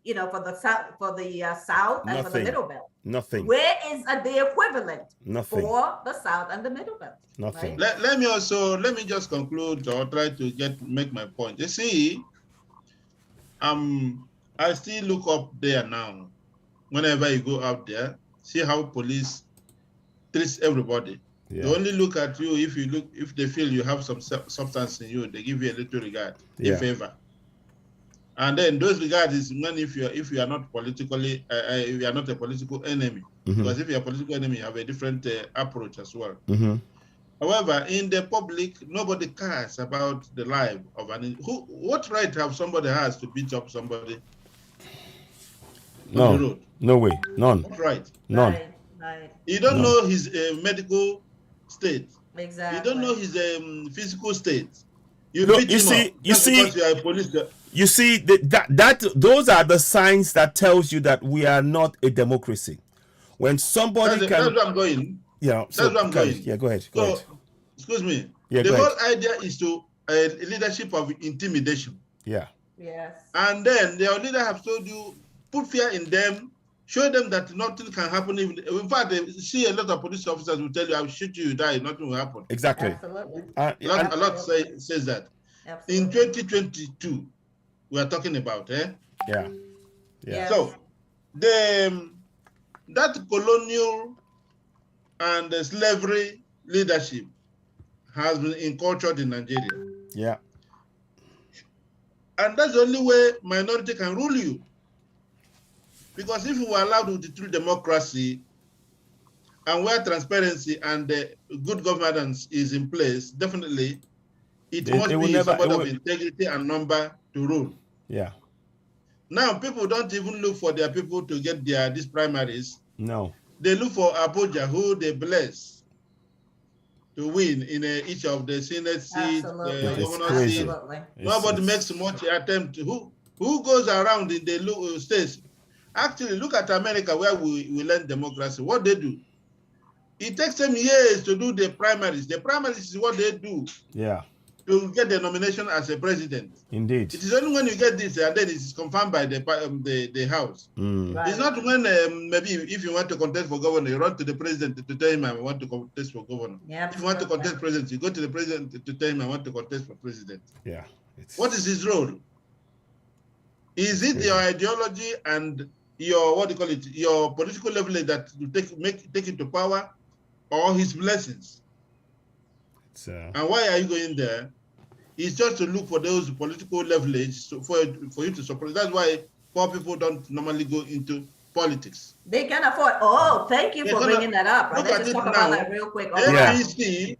for the south and for the middle belt? Nothing. Where is the equivalent Nothing. for the south and the middle belt? Nothing. Right? Let me just conclude or try to make my point. You see, I still look up there now. Whenever you go out there, see how police treats everybody. Yeah. They only look at you if they feel you have some substance in you. They give you a little regard, if ever. And then those regard is when if you are not politically if you are not a political enemy. Because if you are a political enemy, you have a different approach as well. However, in the public, nobody cares about the life of what right have somebody has to beat up somebody on the road? No way. None. What right? None. Right. You don't know his medical state. Exactly. You don't know his physical state. You No, beat you him see- up you just see- because you are a police. You see that those are the signs that tells you that we are not a democracy. When somebody That's can, where I'm going. yeah, That's where I'm going. Yeah, go ahead. So, excuse me. Yeah, the go whole ahead. idea is to leadership of intimidation. Yeah. Yes. And then their leader have told you, put fear in them, show them that nothing can happen. In fact, they see a lot of police officers will tell you, I'll shoot you, you die, nothing will happen. Exactly. Absolutely. A lot says that. Absolutely. In 2022, we are talking about, Yeah. Yeah. Yes. So, that colonial and slavery leadership has been incultured in Nigeria. Yeah. And that's the only way minority can rule you. Because if you were allowed with the true democracy and where transparency and good governance is in place, definitely it must be somebody of integrity and number to rule. Yeah. Now people don't even look for their people to get these primaries. No. They look for Abuja, who they bless to win in each of the Senate seats, the governor seat. Nobody makes much attempt. Who goes around in the states? Actually, look at America where we learn democracy. What they do? It takes them years to do the primaries. The primaries is what they do. Yeah. To get the nomination as a president. Indeed. It is only when you get this and then it is confirmed by the House. Right. It's not when maybe if you want to contest for governor, you run to the president to tell him I want to contest for governor. Yeah, if you want to contest president, you go to the president to tell him I want to contest for president. Yeah. What is his role? Is it your ideology and your your political level that you take it to power, or his blessings? And why are you going there? It's just to look for those political leverage for you to support. That's why poor people don't normally go into politics. They can afford. Oh, thank you for bringing that up. Right? Let's just talk about that real quick. APC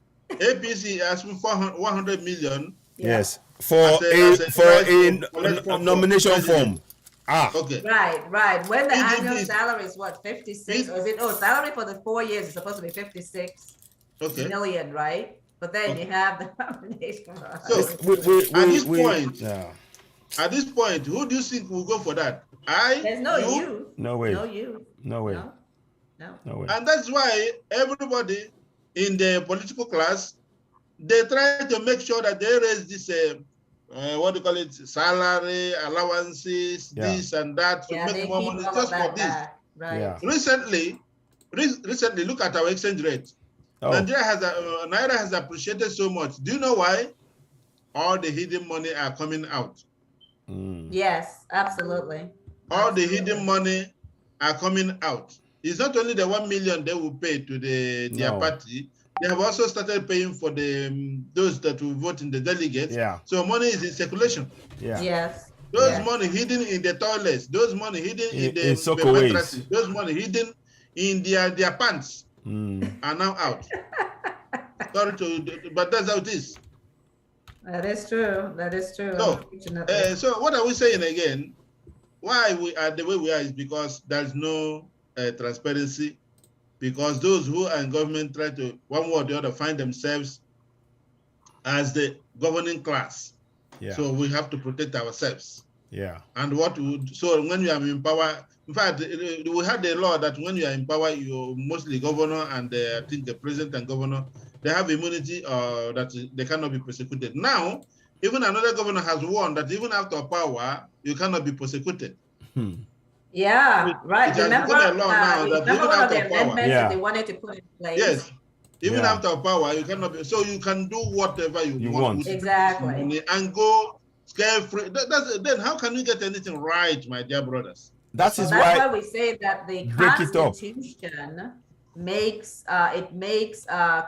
has 100 million. Yes, for a nomination form. Okay. Right. When the annual salary is what, 56? Or is it? Salary for the 4 years is supposed to be 56 million, right? But then you have the nomination. So at this point, who do you think will go for that? There's no you. No way. No you. No way. No way. And that's why everybody in the political class, they try to make sure that they raise this salary, allowances, this and that to make more money just for this. Right. Yeah. Recently, look at our exchange rate. Naira has appreciated so much. Do you know why? All the hidden money are coming out. Yes, absolutely. All the hidden money are coming out. It's not only the 1 million they will pay to their party. They have also started paying for those that will vote in the delegates. Yeah. So money is in circulation. Yeah. Yes. Those money hidden in the toilets. Those money hidden in the mattresses. Those money hidden in their pants are now out. Sorry to, but that's how it is. That is true. That is true. So what are we saying again? Why we are the way we are is because there's no transparency, because those who are in government try to, one way or the other, find themselves as the governing class. Yeah. So we have to protect ourselves. Yeah. And so when you are in power, in fact, we had a law that when you are in power, you're mostly governor and I think the president and governor, they have immunity that they cannot be persecuted. Now, even another governor has warned that even after power, you cannot be persecuted. Yeah, right. Remember one of the amendments that they wanted to put in place? Yes. Even after power, you cannot be. So you can do whatever you want. Exactly. And go scare-free. Then how can you get anything right, my dear brothers? That's why we say that the Constitution makes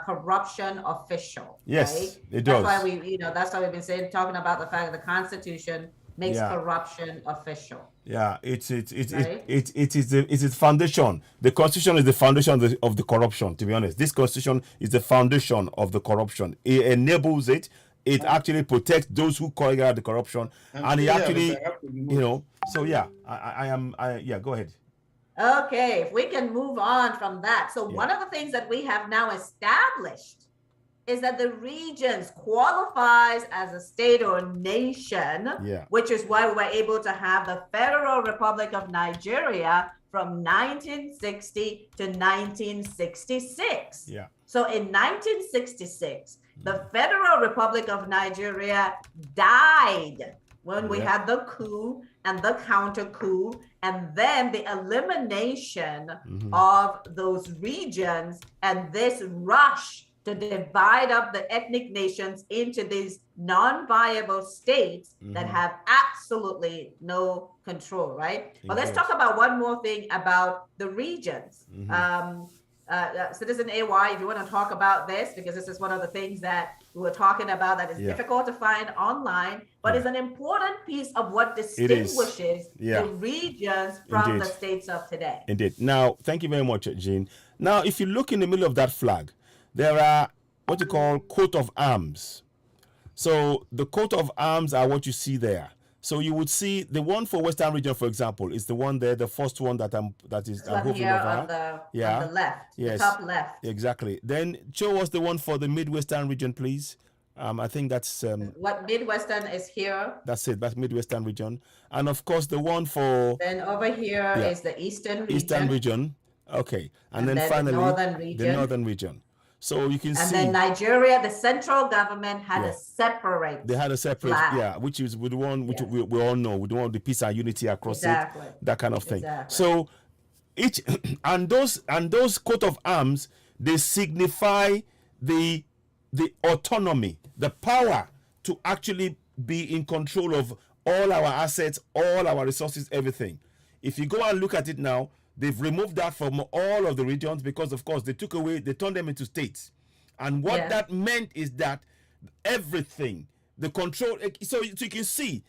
corruption official. Yes, right? it does. That's why that's why we've been talking about the fact that the Constitution makes corruption official. Yeah, it is the foundation. The Constitution is the foundation of the corruption. To be honest, this Constitution is the foundation of the corruption. It enables it. It actually protects those who choreograph the corruption, and it actually, So go ahead. Okay, if we can move on from that. So one of the things that we have now established is that the regions qualifies as a state or nation, which is why we were able to have the Federal Republic of Nigeria from 1960 to 1966. Yeah. So in 1966, the Federal Republic of Nigeria died when we had the coup and the counter coup, and then the elimination of those regions and this rush to divide up the ethnic nations into these non-viable states that have absolutely no control, right? But let's talk about one more thing about the regions. Citizen AY, if you want to talk about this, because this is one of the things that we were talking about that is difficult to find online, but is an important piece of what distinguishes the regions from the states of today. Indeed. Now, thank you very much, Jean. Now, if you look in the middle of that flag, there are what you call coat of arms. So the coat of arms are what you see there. So you would see the one for Western region, for example, is the one there, the first one that is here on the left, the top left. Exactly. Then show us the one for the Midwestern region, please. I think that's what Midwestern is here. That's it. That's Midwestern region, and of course the one for. Then over here is the Eastern region. Eastern region. Okay, and then finally the Northern region. So you can see. And then Nigeria, the central government had a separate. They had a separate, flag. Which is the one which we all know. We don't want the peace and unity across it, that kind of thing. Exactly. So each and those coat of arms, they signify the autonomy, the power to actually be in control of all our assets, all our resources, everything. If you go and look at it now, they've removed that from all of the regions because, of course, they turned them into states. And what that meant is that everything, the control, so you can see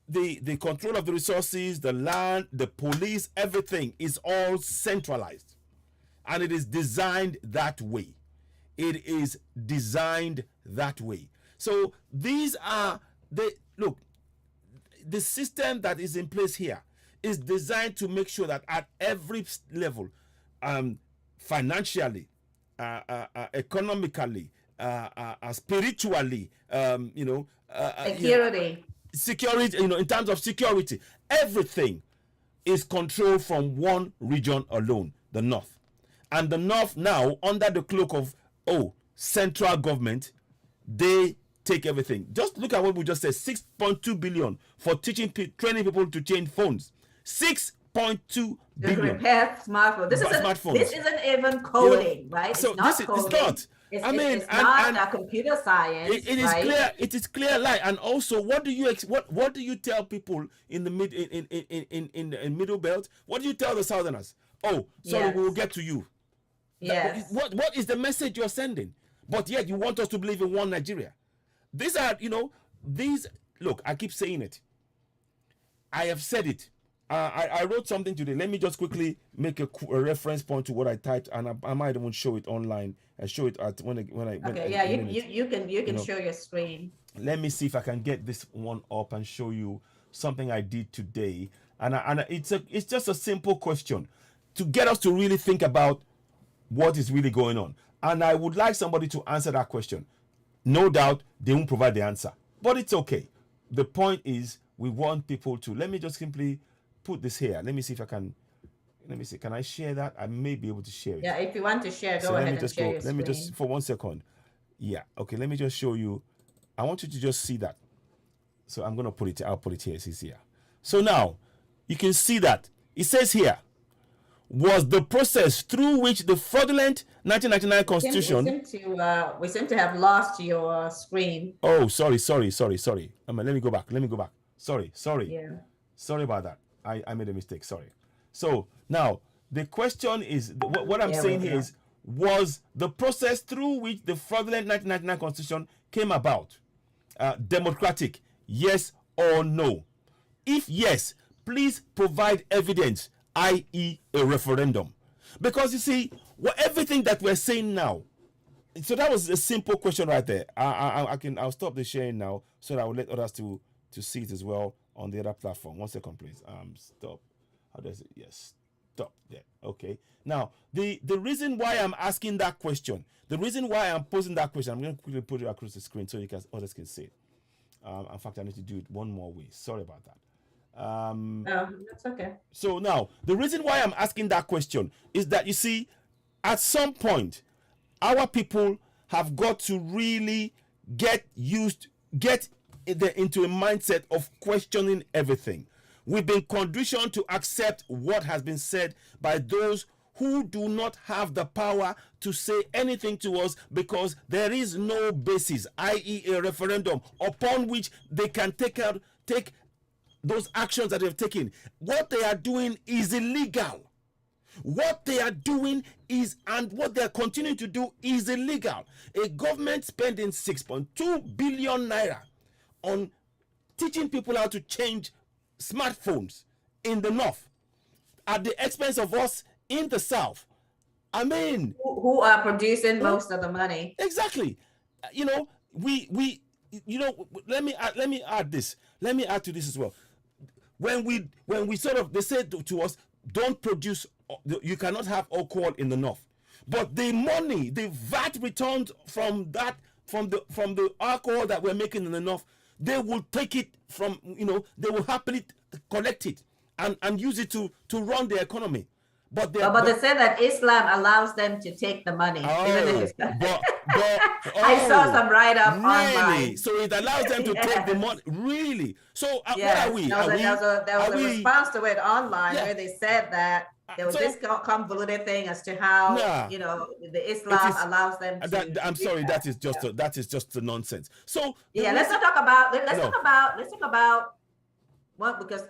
the control of the resources, the land, the police, everything is all centralized. And it is designed that way. It is designed that way. So these are the system that is in place here is designed to make sure that at every level, financially, economically, spiritually, security, in terms of security, everything is controlled from one region alone, the North. And the North now, under the cloak of, central government, they take everything. Just look at what we just said, 6.2 billion for training people to change phones. 6.2 billion. Repair smartphones. This isn't even coding, right? So it's not coding. It's not. It's not computer science. It is clear. It is clear light. And also, what do you tell people in the middle belt? What do you tell the Southerners? We will get to you. Yes. What is the message you're sending? But yet you want us to believe in one Nigeria. These are, look, I keep saying it. I have said it. I wrote something today. Let me just quickly make a reference point to what I typed, and I might even show it online and show it at when I Okay, yeah, you can show your screen. Let me see if I can get this one up and show you something I did today. And it's just a simple question to get us to really think about what is really going on. And I would like somebody to answer that question. No doubt they won't provide the answer, but it's okay. The point is we want people to, let me just simply put this here. Let me see if I can, let me see, can I share that? I may be able to share it. Yeah, if you want to share, go ahead and share your screen. Let me just, for 1 second. Yeah, okay, let me just show you. I want you to just see that. So I'm going to put it, I'll put it here, it's here. So now, you can see that. It says here, was the process through which the fraudulent 1999 Constitution... We seem to have lost your screen. Oh, sorry. Let me go back. Sorry. Yeah. Sorry about that. I made a mistake, sorry. So now, the question is, what I'm saying here is, was the process through which the fraudulent 1999 Constitution came about democratic, yes or no? If yes, please provide evidence, i.e. a referendum. Because you see, everything that we're saying now, so that was a simple question right there. I'll stop the sharing now so that I will let others to see it as well on the other platform. 1 second, please. Stop. How does it? Yes. Stop there. Okay. Now, the reason why I'm asking that question, the reason why I'm posing that question, I'm going to quickly put it across the screen so others can see it. In fact, I need to do it one more way. Sorry about that. No, that's okay. So now, the reason why I'm asking that question is that, you see, at some point, our people have got to really get into a mindset of questioning everything. We've been conditioned to accept what has been said by those who do not have the power to say anything to us because there is no basis, i.e. a referendum, upon which they can take those actions that they've taken. What they are doing is illegal. What they are doing is, and what they are continuing to do is illegal. A government spending 6.2 billion naira on teaching people how to change smartphones in the north at the expense of us in the south. I mean, who are producing most of the money? Exactly. Let me add this. Let me add to this as well. When we sort of, they said to us, don't produce, you cannot have alcohol in the north. But the money, the VAT returned from the alcohol that we're making in the north, they will take it from, they will happily collect it and use it to run the economy. But they say that Islam allows them to take the money. I saw some write-up online. So it allows them to take the money. Really? So what are we? There was a response to it online where they said that there was this convoluted thing as to how the Islam allows them to. I'm sorry, that is just the nonsense. So let's talk about what, because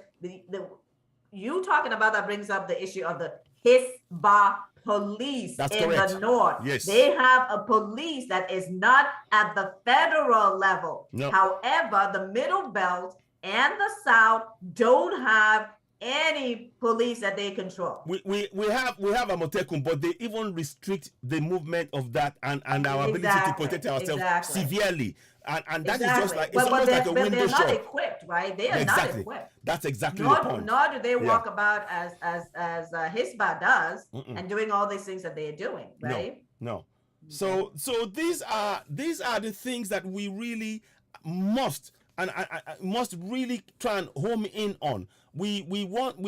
you talking about that brings up the issue of the Hisbah police the north. Yes. They have a police that is not at the federal level. No. However, the Middle Belt and the South don't have any police that they control. We have Amotekun, but they even restrict the movement of that and our ability to protect ourselves severely. And that is just like, it's almost like a window shop. They're not equipped, right? They are not equipped. That's exactly the point. Nor do they walk about as Hisbah does and doing all these things that they're doing, right? No. So these are the things that we really must, and I must really try and home in on. We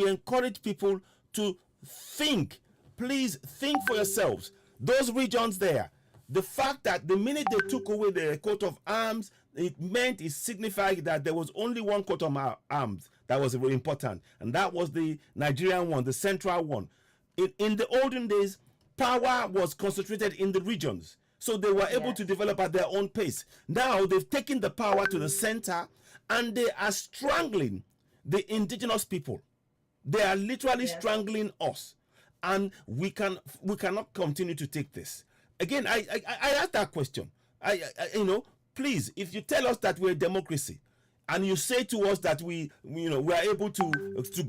encourage people to think. Please think for yourselves. Those regions there, the fact that the minute they took away the coat of arms, it signified that there was only one coat of arms that was very important, and that was the Nigerian one, the central one. In the olden days, power was concentrated in the regions, so they were able to develop at their own pace. Now they've taken the power to the center, and they are strangling the indigenous people. They are literally strangling us, and we cannot continue to take this. Again, I ask that question. Please, if you tell us that we're a democracy, and you say to us that we are able to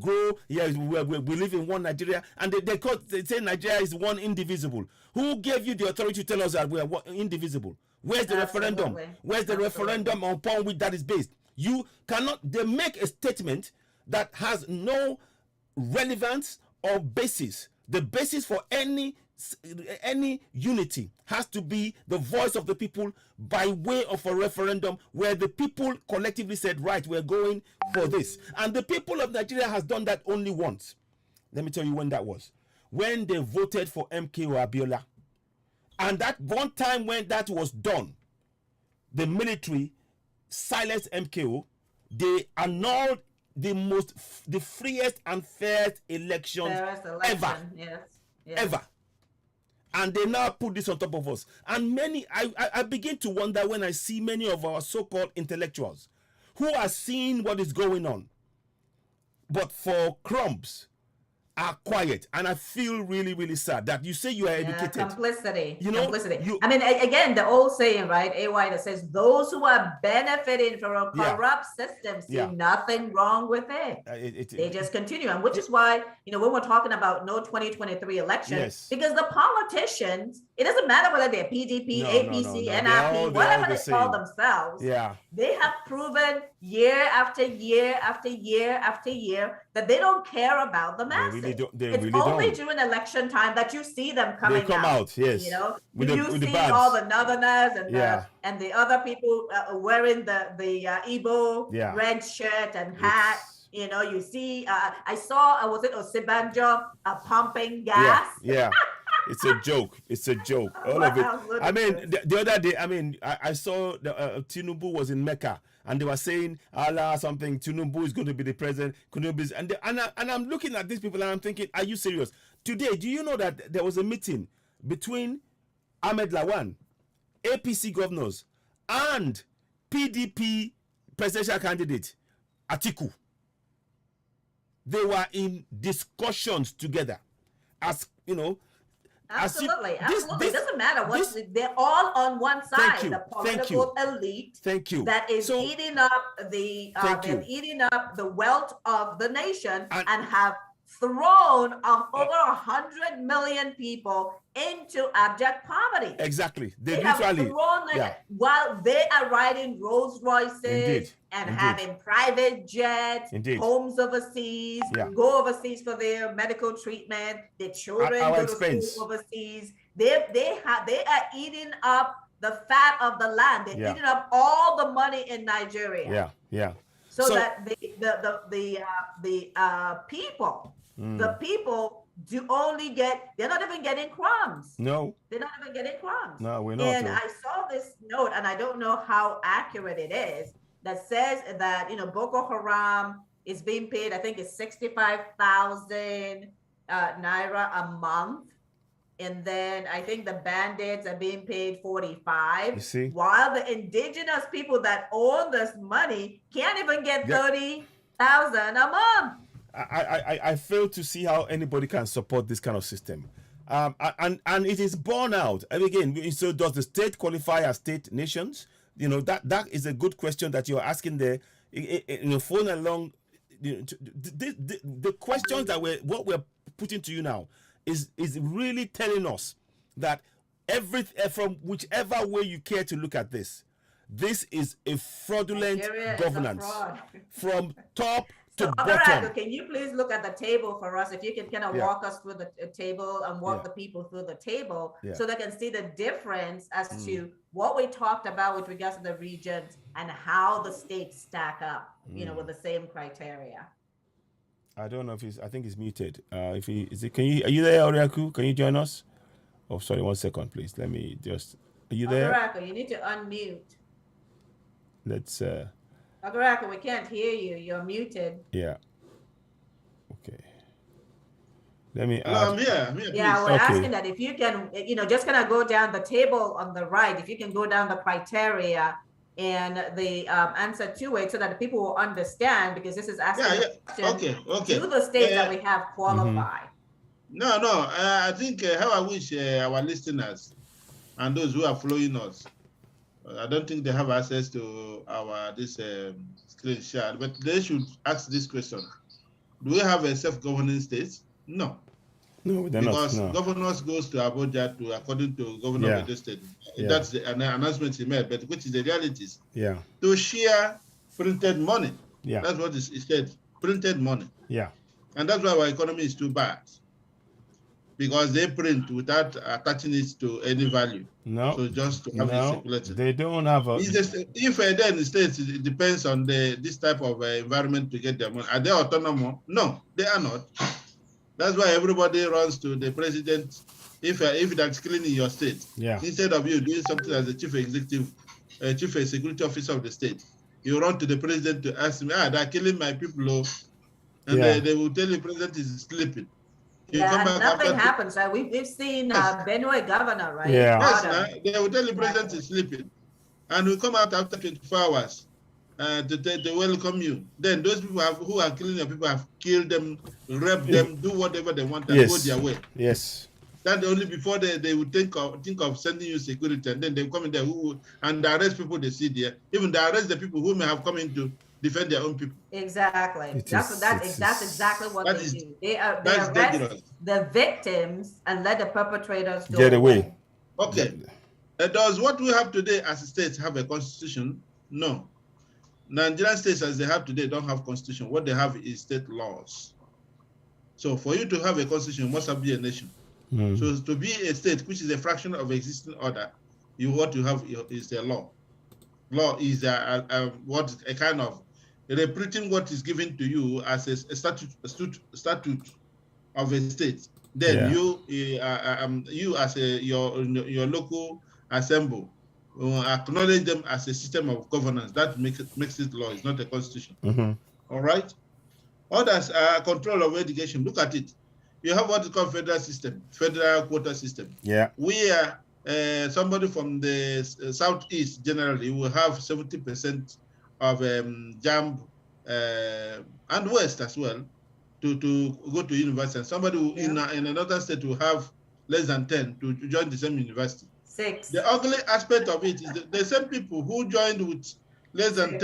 grow. Yes, we live in one Nigeria, and they say Nigeria is one indivisible. Who gave you the authority to tell us that we are indivisible? Where's the referendum? Where's the referendum upon which that is based? You cannot. They make a statement that has no relevance or basis. The basis for any unity has to be the voice of the people by way of a referendum where the people collectively said, right, we're going for this. And the people of Nigeria has done that only once. Let me tell you when that was. When they voted for MKO Abiola. And that one time when that was done, the military silenced MKO. They annulled the freest and fairest elections ever. Yes. Ever. And they now put this on top of us. And I begin to wonder when I see many of our so-called intellectuals who are seeing what is going on, but for crumbs are quiet. And I feel really, really sad that you say you are educated. Complicity. Complicity. I mean, again, the old saying, right, AY, that says those who are benefiting from a corrupt system see nothing wrong with it. They just continue. And which is why, when we're talking about no 2023 election, because the politicians, it doesn't matter whether they're PDP, APC, NRP, whatever they call themselves, they have proven year after year after year after year that they don't care about the masses. It's only during election time that you see them coming out. Yes. You see all the northerners and the other people wearing the Igbo red shirt and hat. You see, I saw, was it Osibanjo pumping gas? Yeah. It's a joke. It's a joke. All of it. I mean, the other day, I saw Tinubu was in Mecca. And they were saying, Allah, something, Tinubu is going to be the president. And I'm looking at these people and I'm thinking, are you serious? Today, do you know that there was a meeting between Ahmed Lawan, APC governors, and PDP presidential candidate, Atiku? They were in discussions together. As, Absolutely. It doesn't matter what they're all on one side. The political elite that is eating up the wealth of the nation and have thrown over 100 million people into abject poverty. Exactly. They have thrown while they are riding Rolls Royces and having private jets, homes overseas, go overseas for their medical treatment, their children go to school overseas. They are eating up the fat of the land. They're eating up all the money in Nigeria. So that the people do only they're not even getting crumbs. No. They're not even getting crumbs. No, we're not. And I saw this note, and I don't know how accurate it is, that says that, Boko Haram is being paid, I think it's 65,000 Naira a month. And then I think the bandits are being paid 45. You see? While the indigenous people that own this money can't even get 30,000 a month. I fail to see how anybody can support this kind of system. And it is borne out. And again, so does the state qualify as state nations? That is a good question that you're asking there. Phone along. The questions that what we're putting to you now is really telling us that from whichever way you care to look at this is a fraudulent governance from top to bottom. Can you please look at the table for us? If you can kind of walk us through the table and walk the people through the table so they can see the difference as to what we talked about with regards to the regions and how the states stack up, with the same criteria. I don't know if I think he's muted. Are you there, Oriaku? Can you join us? Oh, sorry, 1 second, please. Let me just, are you there? Oriaku, you need to unmute. Let's, Agaraka, we can't hear you. You're muted. Yeah. Okay. Let me I'm here. Yeah, we're asking that if you can, just kind of go down the table on the right, if you can go down the criteria and the answer to it so that the people will understand, because this is asking do the states that we have qualify. No, I think how I wish our listeners and those who are following us I don't think they have access to our this screen share, but they should ask this question: do we have a self-governing state? No. No, they're because not. No. governors goes to Abuja to according to Governor of the state. That's the announcement he made, but which is the realities. Yeah. To share printed money. Yeah. That's what he said. Printed money. Yeah. And that's why our economy is too bad. Because they print without attaching it to any value. No. So just to have it circulated. They don't have a. If then the states, it depends on this type of environment to get their money. Are they autonomous? No, they are not. That's why everybody runs to the president if that's killing in your state. Yeah. Instead of you doing something as a chief security officer of the state, you run to the president to ask him, they're killing my people, and they will tell the president is sleeping. Nothing happens. We've seen Benue governor, right? Yeah. Yes, they will tell the president is sleeping, and we come out after 24 hours. To welcome you. Then those people who are killing your people have killed them, raped them, do whatever they want, and go their way. Yes. That only before they would think of sending you security, and then they come in there and arrest people they see there. Even they arrest the people who may have come in to defend their own people. Exactly. That's exactly what they do. They arrest the victims and let the perpetrators get away. Okay. Does what we have today as a state have a constitution? No. Nigerian states as they have today don't have constitution. What they have is state laws. So for you to have a constitution, you must be a nation. So to be a state, which is a fraction of existing order, what you have is a law. Law is a kind of repeating what is given to you as a statute of a state. Then you as your local assembly acknowledge them as a system of governance. That makes it law. It's not a constitution. All right. Others are control of education. Look at it. You have what is called federal quota system. Yeah. We are somebody from the southeast generally will have 70% of JAMB and West as well to go to university. And somebody who in another state will have less than 10 to join the same university. 6. The ugly aspect of it is the same people who joined with less than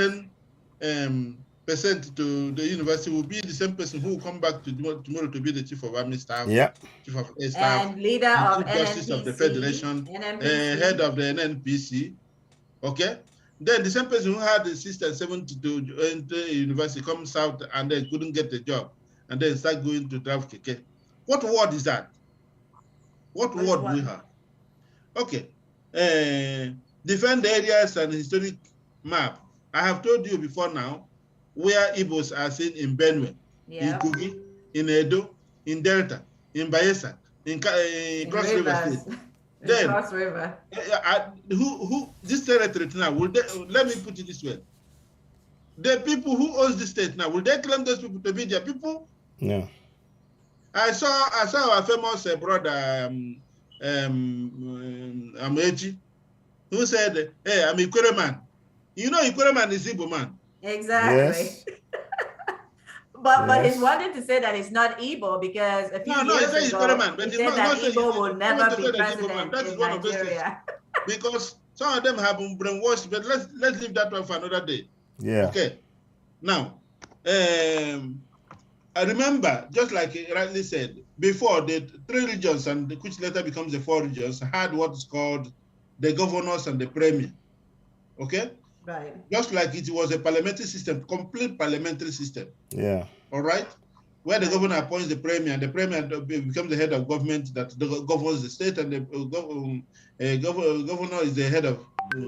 10% to the university will be the same person who will come back tomorrow to be the chief of army staff, chief of air staff, and leader of justice of the federation, head of the NNPC. Okay, then the same person who had the 6 and 7 to enter university comes out and then couldn't get a job and then start going to drive keke. What word is that? What word do we have? Okay, defend areas and historic map. I have told you before now where Igbos are seen in Benue, in Kogi, in Edo, in Delta, in Bayelsa, in Cross River State. Then, Cross River. Who this territory now? Let me put it this way: the people who owns the state now, will they claim those people to be their people? No. I saw our famous brother Amechi, who said, "Hey, I'm Ikwere man." You know, Ikwere man is Igbo man. Exactly. Yes. But he's wanted to say that it's not Igbo because a few years ago, he said that Igbo will never be president in Nigeria. Because some of them have been brainwashed, but let's leave that one for another day. Yeah. Okay. Now, I remember, just like he rightly said, before the 3 regions, and which later becomes the 4 regions, had what is called the governors and the premier. Okay? Right. Just like it was a parliamentary system, complete parliamentary system. Yeah. All right? Where the governor appoints the premier, and the premier becomes the head of government that governs the state, and the governor is the head of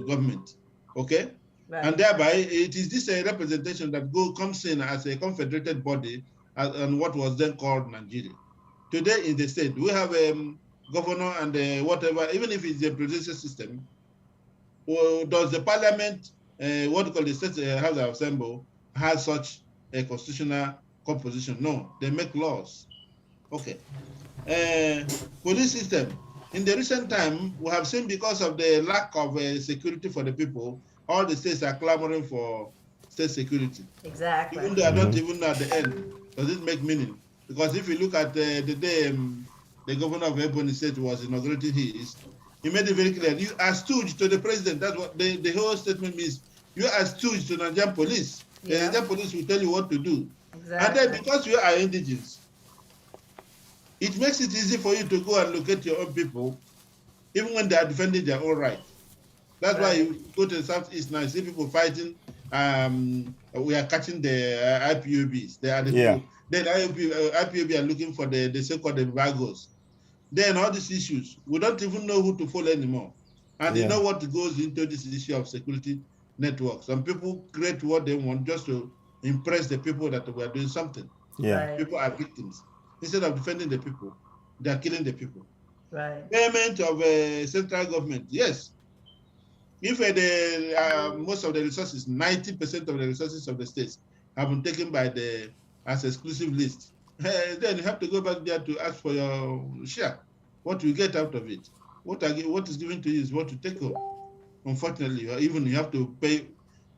government. Okay? Right. And thereby, it is this representation that comes in as a confederated body and what was then called Nigeria. Today in the state, we have a governor and whatever, even if it's a presidential system, does the parliament, what we call the state House of Assembly, has such a constitutional composition? No, they make laws. Okay. Police system. In the recent time, we have seen because of the lack of security for the people, all the states are clamoring for state security. Exactly. Even though I don't even know at the end, does it make meaning? Because if you look at the day the governor of Ebonyi State was inaugurating his, He made it very clear. You are stooge to the president. That's what the whole statement means. You are stooge to Nigerian police. The Nigerian police will tell you what to do. Exactly. And then because you are indigenous, it makes it easy for you to go and locate your own people, even when they are defending their own right. That's why you go to the southeast now, you see people fighting. We are catching the IPOBs. They are the people. Then IPOB are looking for the so-called embargoes. Then all these issues, we don't even know who to follow anymore. And you know what goes into this issue of security networks. Some people create what they want just to impress the people that we are doing something. People are victims. Instead of defending the people, they are killing the people. Payment of central government, yes. If most of the resources, 90% of the resources of the states have been taken by as exclusive list, then you have to go back there to ask for your share. What you get out of it? What is given to you is what you take home. Unfortunately, you have to pay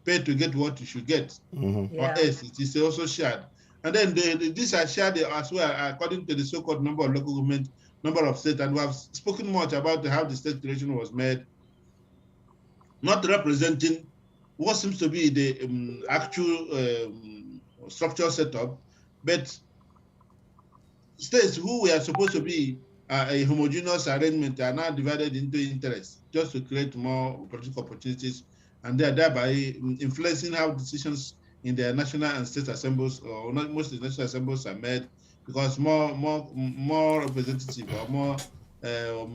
to get what you should get, or else it is also shared. And then these are shared as well according to the so-called number of local government, number of states, and we have spoken much about how the state creation was made, not representing what seems to be the actual structural setup, but states who were supposed to be a homogeneous arrangement are now divided into interests just to create more political opportunities, and thereby influencing how decisions in the national and state assemblies, or not most of the national assemblies, are made, because more representative or more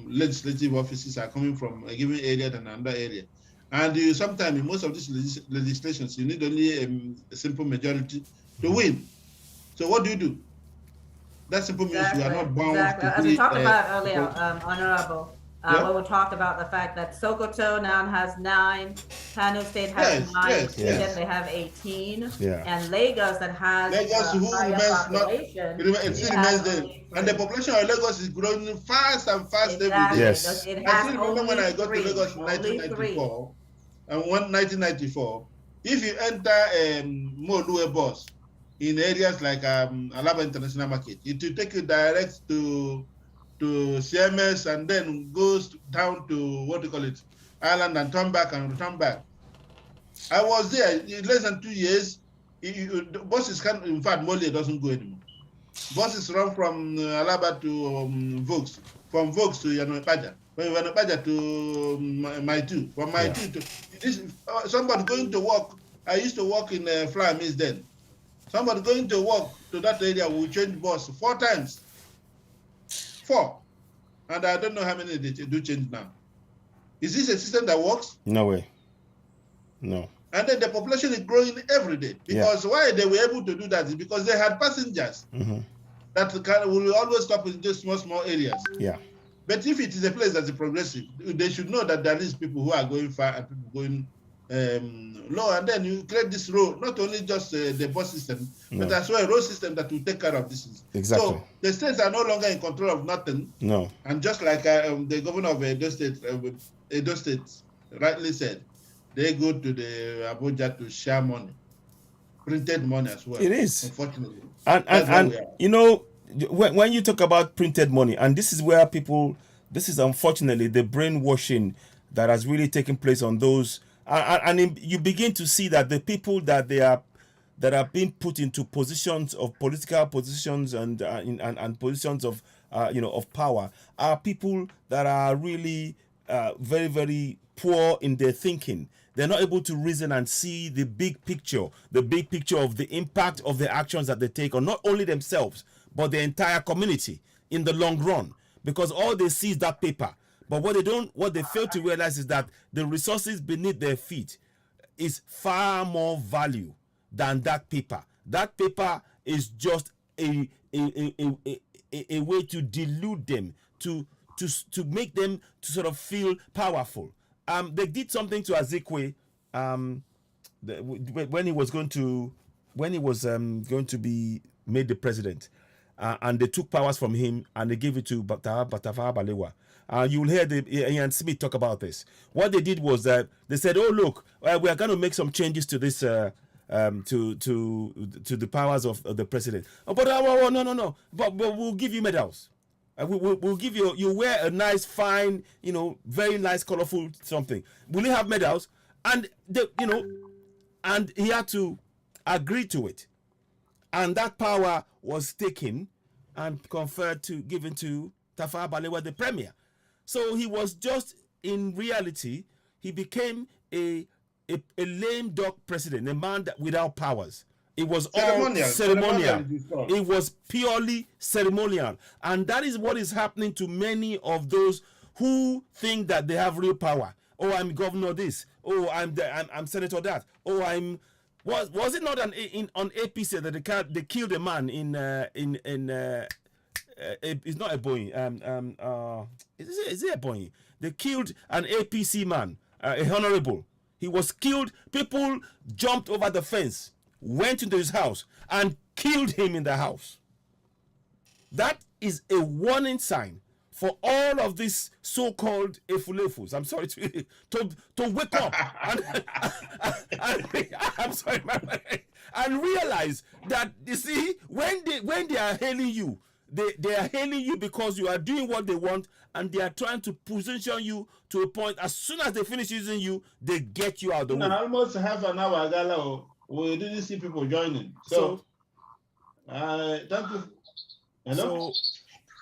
legislative offices are coming from a given area than another area. And sometimes in most of these legislations, you need only a simple majority to win. So what do? That simple means you are not bound to as we talked about earlier, Honorable, when we talked about the fact that Sokoto now has 9, Kano State has 9, they have 18, and Lagos that has who remains population, remains there. And the population of Lagos is growing fast and fast every day. Yes. I still remember when I got to Lagos in 1994, and 1994, if you enter Molue bus in areas like Alaba International Market, it will take you direct to CMS and then goes down to Island, and turn back and return back. I was there in less than 2 years. Buses in fact, Mole doesn't go anymore. Buses run from Alaba to Vokes, from Vokes to Yanopaja, from Yanopaja to Maitu, from Maitu to somebody going to work. I used to work in Flower Mills then. Somebody going to work to that area will change bus 4 times. 4. And I don't know how many they do change now. Is this a system that works? No way. No. And then the population is growing every day. Because why they were able to do that is because they had passengers that will always stop in just small areas. Yeah. But if it is a place that's progressive, they should know that there is people who are going far and people going low, and then you create this road, not only just the bus system, but as well a road system that will take care of this. Exactly. So the states are no longer in control of nothing. No. And just like the governor of Edo State rightly said, they go to the Abuja to share money, printed money as well. It is, unfortunately. And you know, when you talk about printed money, and this is where this is unfortunately the brainwashing that has really taken place on those. And you begin to see that the people that are being put into positions of political positions and positions of of power are people that are really very, very poor in their thinking. They're not able to reason and see the big picture of the impact of the actions that they take on not only themselves but the entire community in the long run, because all they see is that paper. But what they fail to realize is that the resources beneath their feet is far more value than that paper. That paper is just a way to delude them, to make them to sort of feel powerful. They did something to Azikwe when he was going to be made the president, and they took powers from him and they gave it to Tafawa Balewa. You will hear Ian Smith talk about this. What they did was that they said, "Oh, look, we are going to make some changes to this, to the powers of the president." Oh, but no. But we'll give you medals. We'll give you. You wear a nice, fine, very nice, colorful something. Will you have medals? And and he had to agree to it, and that power was taken and given to Tafawa Balewa, the premier. So he was just, in reality, he became a lame duck president, a man without powers. It was all ceremonial. It was purely ceremonial. And that is what is happening to many of those who think that they have real power. Oh, I'm governor this. Oh, I'm senator that. Oh, was it not on APC that they killed a man it's not a Boeing. Is it a Boeing? They killed an APC man, a honorable. He was killed. People jumped over the fence, went into his house, and killed him in the house. That is a warning sign for all of these so-called efulefus. I'm sorry to wake up I'm sorry, and realize that, you see, when they are hailing you, they are hailing you because you are doing what they want, and they are trying to position you to a point. As soon as they finish using you, they get you out of the way. Almost half an hour ago, we didn't see people joining. So thank you. Hello? So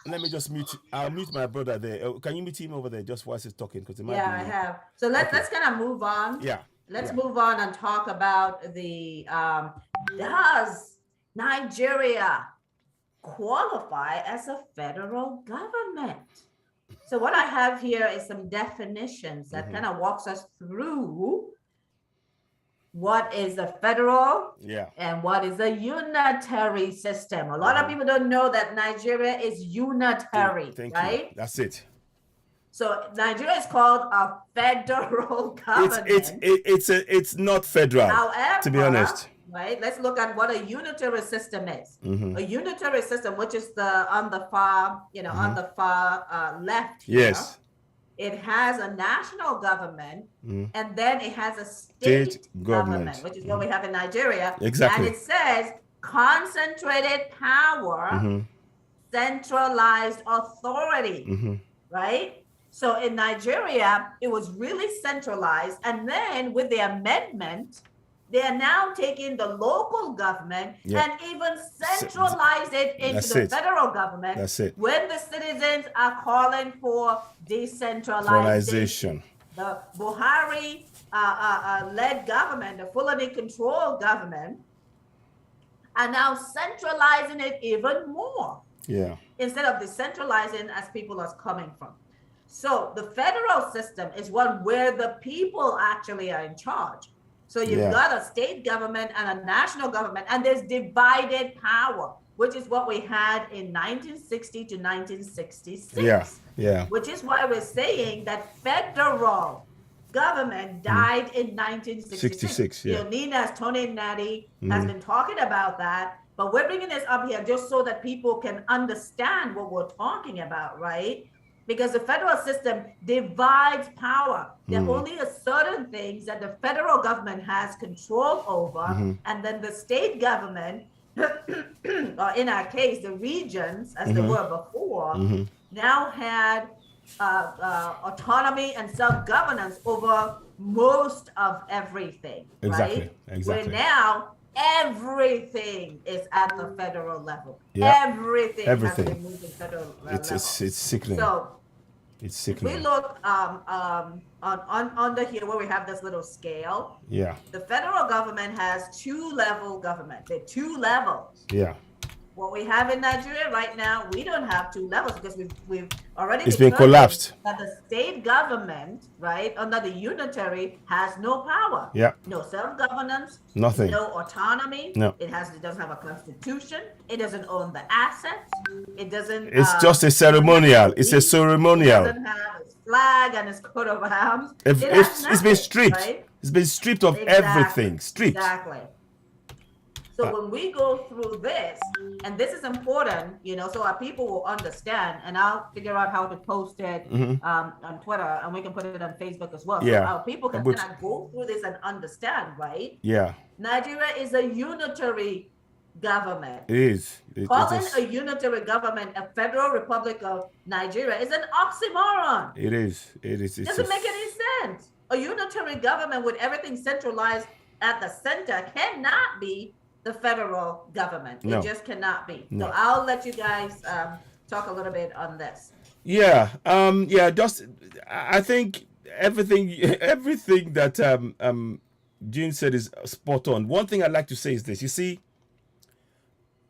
let me just mute. I'll mute my brother there. Can you mute him over there just while he's talking? Because I have. So let's kind of move on. Yeah. Let's move on and talk about does Nigeria qualify as a federal government? So what I have here is some definitions that kind of walks us through what is a federal and what is a unitary system. A lot of people don't know that Nigeria is unitary, Thank right? you. That's it. So Nigeria is called a federal government. It's not federal, however, to be honest. Right. Let's look at what a unitary system is. A unitary system, which is on the far left here. Yes. It has a national government, and then it has a state government, which is what we have in Nigeria. Exactly. And it says concentrated power, centralized authority, right? So in Nigeria, it was really centralized. And then with the amendment, they are now taking the local government and even centralize it into the federal government. That's it. When the citizens are calling for decentralization. The Buhari led government, the Fulani controlled government, are now centralizing it even more. Yeah. Instead of decentralizing as people are coming from. So the federal system is one where the people actually are in charge. So you've got a state government and a national government, and there's divided power, which is what we had in 1960 to 1966. Yeah. Which is why we're saying that federal government died in 1966. Nina's Tony Nadi has been talking about that, but we're bringing this up here just so that people can understand what we're talking about, right? Because the federal system divides power. There are only certain things that the federal government has control over, and then the state government, or in our case, the regions, as they were before, now had autonomy and self-governance over most of everything, right? Where now everything is at the federal level. Everything has been moved to federal level. It's sickening. So it's sickening. If we look under here where we have this little scale, the federal government has two-level government. There are two levels. What we have in Nigeria right now, we don't have two levels because we've already been collapsed. That the state government, right, under the unitary, has no power. No self-governance. Nothing. No autonomy. No. It doesn't have a constitution. It doesn't own the assets. It doesn't. It's just a ceremonial. It's a ceremonial. It doesn't have its flag and its coat of arms. It's been stripped. Right? It's been stripped of everything. Stripped. Exactly. So when we go through this, and this is important, so our people will understand, and I'll figure out how to post it on Twitter, and we can put it on Facebook as well. So our people can kind of go through this and understand, right? Nigeria is a unitary government. It is. Calling a unitary government a Federal Republic of Nigeria is an oxymoron. It is. It is. It doesn't make any sense. A unitary government with everything centralized at the center cannot be the federal government. No. It just cannot be. No. So I'll let you guys talk a little bit on this. Yeah. Just I think everything that Jean said is spot on. One thing I'd like to say is this. You see,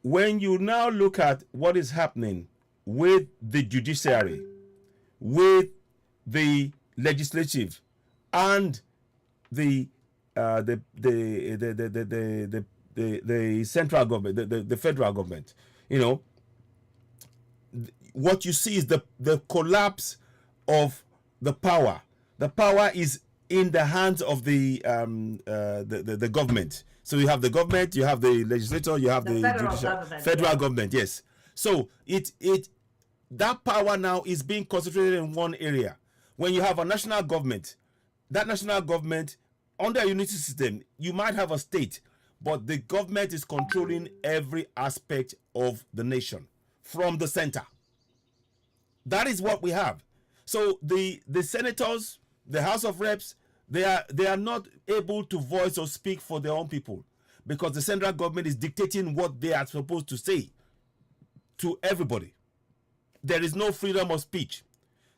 when you now look at what is happening with the judiciary, with the legislative, and the central government, the federal government, you know, what you see is the collapse of the power. The power is in the hands of the government. So you have the government, you have the legislature, you have the federal government. Yes. So that power now is being concentrated in one area. When you have a national government, that national government under a unity system, you might have a state, but the government is controlling every aspect of the nation from the center. That is what we have. So the senators, the House of Reps, they are not able to voice or speak for their own people because the central government is dictating what they are supposed to say to everybody. There is no freedom of speech.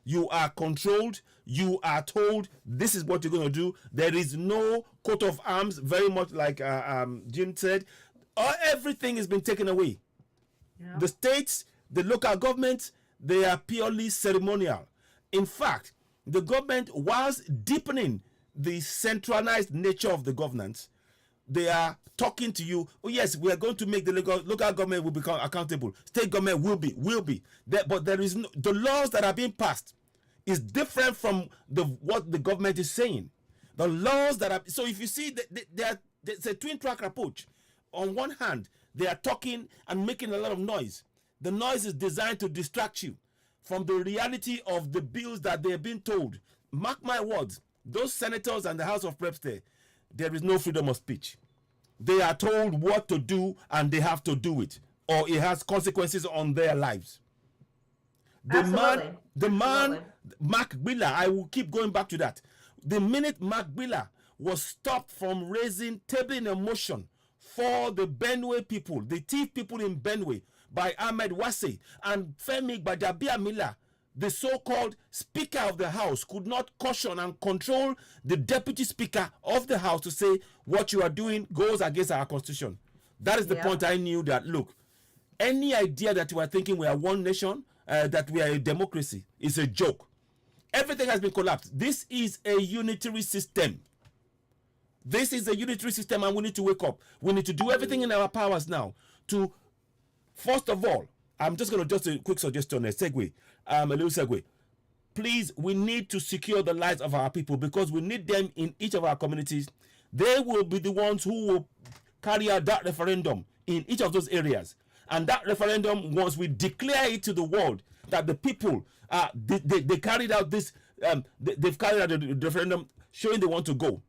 You are controlled. You are told this is what you're going to do. There is no coat of arms, very much like Jim said. Everything has been taken away. Yeah. The states, the local governments, they are purely ceremonial. In fact, the government, whilst deepening the centralized nature of the governance, they are talking to you. Oh yes, we are going to make the local government will become accountable. State government will be. But there is no, the laws that are being passed is different from what the government is saying. The laws that are, so if you see there's a twin track approach. On one hand, they are talking and making a lot of noise. The noise is designed to distract you from the reality of the bills that they're being told. Mark my words, those senators and the House of Reps there is no freedom of speech. They are told what to do and they have to do it, or it has consequences on their lives. The man, Mark Miller, I will keep going back to that. The minute Mark Miller was stopped from tabling a motion for the Benue people, the thief people in Benue, by Ahmed Wase and Femi Gbadabia-Miller, the so-called Speaker of the House could not caution and control the Deputy Speaker of the House to say what you are doing goes against our Constitution. That is the point I knew that, look, any idea that you are thinking we are one nation, that we are a democracy, is a joke. Everything has been collapsed. This is a unitary system. This is a unitary system and we need to wake up. We need to do everything in our powers now to, first of all, I'm just going to just a quick suggestion, a little segue. Please, we need to secure the lives of our people because we need them in each of our communities. They will be the ones who will carry out that referendum in each of those areas. And that referendum, once we declare it to the world that the people, they carried out this, they've carried out the referendum showing they want to go.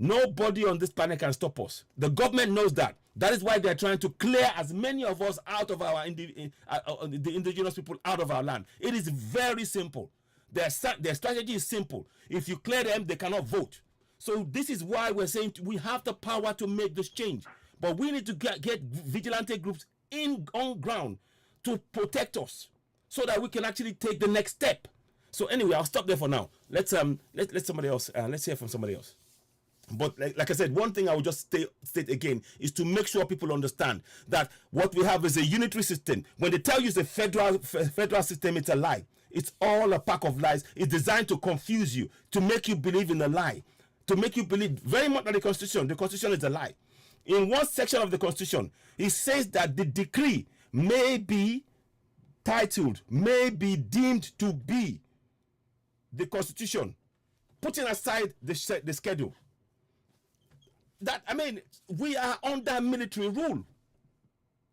Nobody on this planet can stop us. The government knows that. That is why they're trying to clear as many of us out of our the indigenous people out of our land. It is very simple. Their strategy is simple. If you clear them, they cannot vote. So this is why we're saying we have the power to make this change. But we need to get vigilante groups on ground to protect us so that we can actually take the next step. So anyway, I'll stop there for now. Let's somebody else. Let's hear from somebody else. But like I said, one thing I will just state again is to make sure people understand that what we have is a unitary system. When they tell you it's a federal system, it's a lie. It's all a pack of lies. It's designed to confuse you, to make you believe in a lie, to make you believe very much that the Constitution is a lie. In one section of the Constitution, it says that the decree may be titled, may be deemed to be the Constitution, putting aside the schedule. That, I mean, we are under military rule.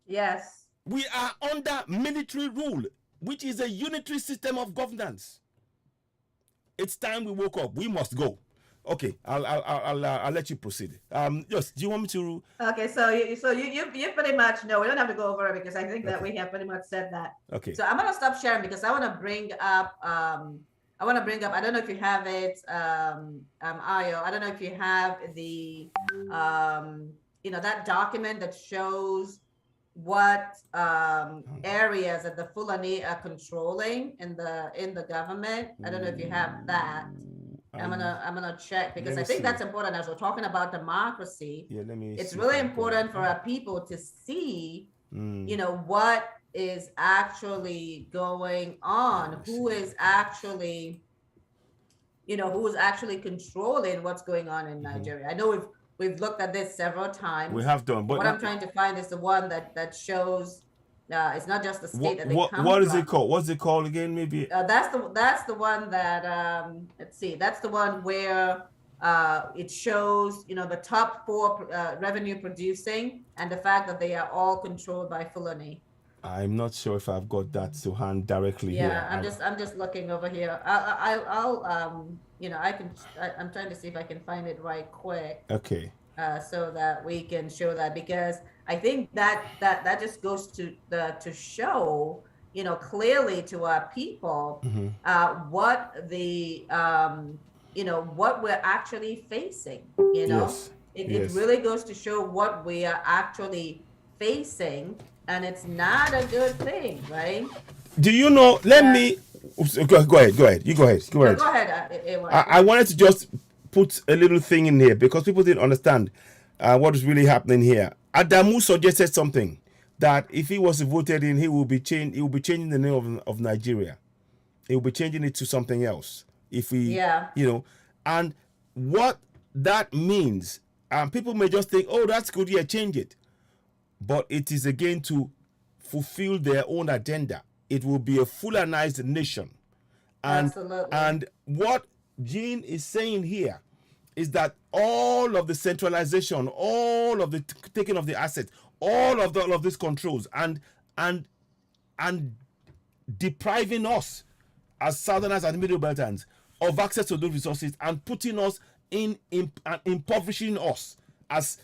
Yes. We are under military rule, which is a unitary system of governance. It's time we woke up. We must go. Okay, I'll let you proceed. Yes, do you want me to? Okay, so you pretty much know. We don't have to go over it because I think that we have pretty much said that. Okay. So I'm gonna stop sharing because I want to bring up. I don't know if you have it, Ayo. I don't know if you have the, that document that shows what areas that the Fulani are controlling in the government. I don't know if you have that. I'm gonna check because I think that's important as we're talking about democracy. Yeah, let me. It's really important for our people to see, what is actually going on, who is actually controlling what's going on in Nigeria. I know we've looked at this several times. We have done, but what I'm trying to find is the one that shows it's not just the state that they come what is from. it called? What's it called again? Maybe that's the one that let's see. That's the one where it shows the top 4 revenue producing and the fact that they are all controlled by Fulani. I'm not sure if I've got that to hand directly here. Yeah, I'm just looking over here. I'm trying to see if I can find it right quick. Okay. So that we can show that, because I think that just goes to show clearly to our people what the what we're actually facing. Yes. It really goes to show what we are actually facing, and it's not a good thing, right? Do you know? Let me go ahead. You go ahead. Go ahead. Go ahead. I wanted to just put a little thing in here because people didn't understand what is really happening here. Adamu suggested something that if he was voted in, he will be changing the name of Nigeria. He will be changing it to something else. If we, and what that means, people may just think, oh, that's good, yeah, change it. But it is again to fulfill their own agenda. It will be a Fulanized nation. Absolutely. And what Jean is saying here is that all of the centralization, all of the taking of the assets, all of these controls, and depriving us as Southerners and Middle Beltans of access to those resources, and putting us in impoverishing us as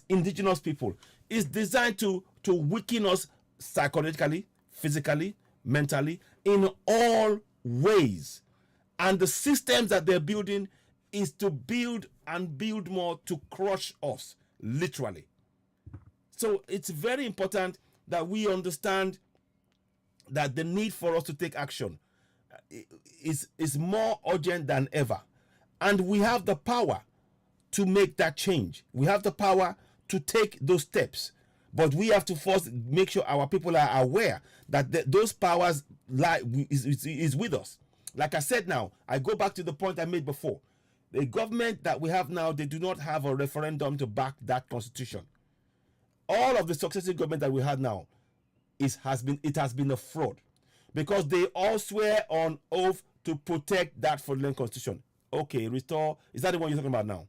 indigenous people, is designed to weaken us psychologically, physically, mentally, in all ways. And the systems that they're building is to build and build more to crush us, literally. So it's very important that we understand that the need for us to take action is more urgent than ever. And we have the power to make that change. We have the power to take those steps. But we have to first make sure our people are aware that those powers is with us. Like I said now, I go back to the point I made before. The government that we have now, they do not have a referendum to back that constitution. All of the successive government that we have now, it has been a fraud, because they all swear on oath to protect that fraudulent constitution. Okay, restore. Is that the one you're talking about now?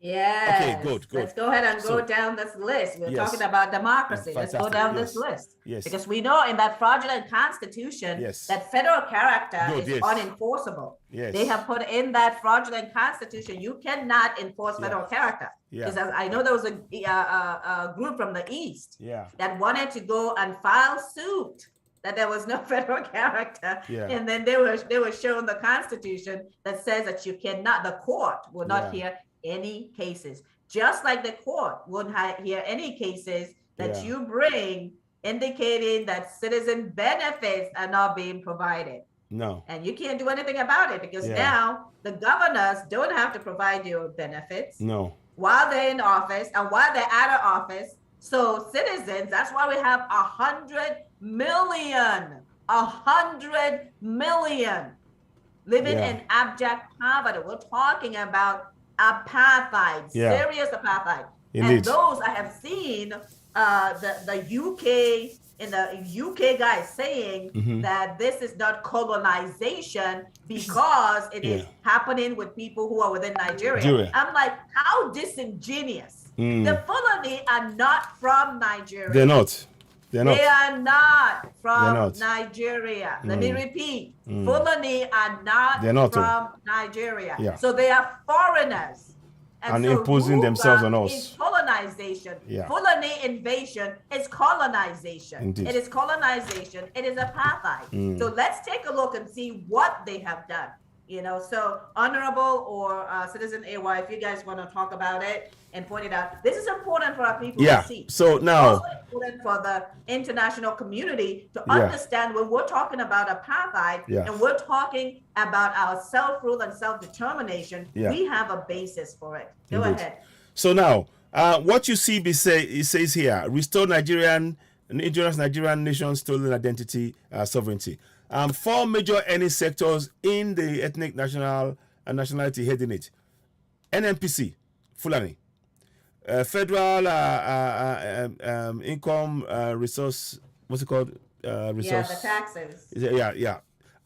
Yes. Okay, good. Let's go ahead and go down this list. We're talking about democracy. Let's go down this list. Yes. Because we know in that fraudulent constitution that federal character is unenforceable. Yes. They have put in that fraudulent constitution, you cannot enforce federal character. Because I know there was a group from the East that wanted to go and file suit that there was no federal character. And then they were shown the constitution that says that you cannot, the court will not hear any cases, just like the court won't hear any cases that you bring indicating that citizen benefits are not being provided. No. And you can't do anything about it, because now the governors don't have to provide you benefits while they're in office and while they're out of office. So citizens, that's why we have 100 million living in abject poverty. We're talking about apartheid, serious apartheid. Indeed. And those I have seen the UK guys saying that this is not colonization because it is happening with people who are within Nigeria. I'm like, how disingenuous. The Fulani are not from Nigeria. They're not. They are not from not. Nigeria. Let me repeat. Fulani are not from Nigeria. Yeah. So they are foreigners. And so imposing themselves on us. Is colonization. Yeah. Fulani invasion is colonization. Indeed. It is colonization. It is apartheid. So let's take a look and see what they have done. So Honorable or Citizen AY, if you guys want to talk about it and point it out, this is important for our people to see. So now, it's also important for the international community to understand when we're talking about apartheid and we're talking about our self-rule and self-determination, we have a basis for it. Go ahead. So now, what you see, it says here, restore indigenous Nigerian nation's stolen identity, sovereignty. 4 major ethnic sectors in the ethnic nationality heading it. NNPC, Fulani. Federal income resource, what's it called? Resource. The taxes.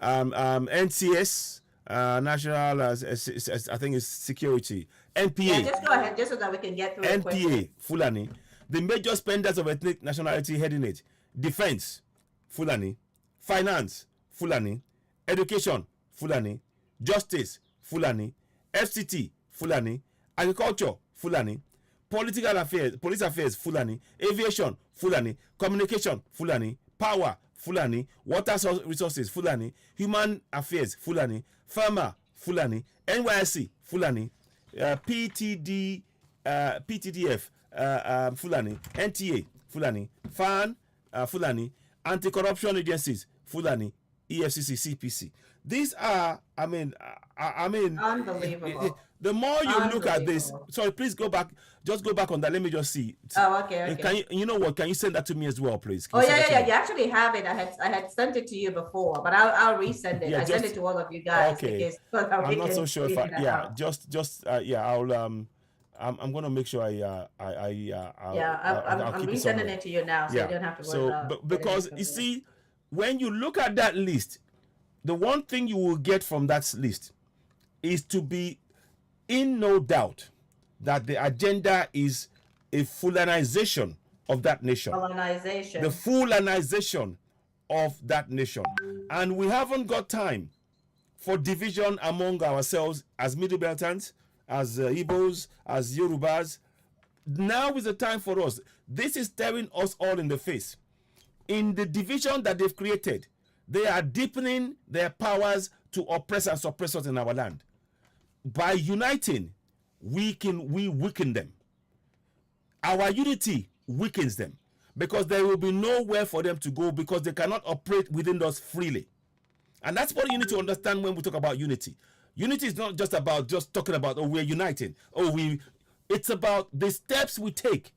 NCS, national, I think it's security. NPA. Yeah, just go ahead, just so that we can get through it quickly. NPA, Fulani. The major spenders of ethnic nationality heading it. Defense, Fulani. Finance, Fulani. Education, Fulani. Justice, Fulani. FCT, Fulani. Agriculture, Fulani. Police affairs, Fulani. Aviation, Fulani. Communication, Fulani. Power, Fulani. Water resources, Fulani. Human affairs, Fulani. Farmer, Fulani. NYSC, Fulani. PTDF, Fulani. NTA, Fulani. FAN, Fulani. Anti-corruption agencies, Fulani. EFCC, CPC. These are, unbelievable. The more you look at this, sorry, please go back on that. Let me just see. Oh, okay. Can you know what? Can you send that to me as well, please? You actually have it. I had sent it to you before, but I'll resend it. I sent it to all of you guys. Okay. I'm not so sure if I'm gonna make sure I'm resending it to you now, so you don't have to worry about. Because you see, when you look at that list, the one thing you will get from that list is to be in no doubt that the agenda is a Fulanization of that nation. The Fulanization of that nation. And we haven't got time for division among ourselves as Middle Beltans, as Igbos, as Yorubas. Now is the time for us. This is staring us all in the face. In the division that they've created, they are deepening their powers to oppress and suppress us in our land. By uniting, we weaken them. Our unity weakens them because there will be nowhere for them to go because they cannot operate within us freely. And that's what you need to understand when we talk about unity. Unity is not just about talking about, we're uniting. It's about the steps we take.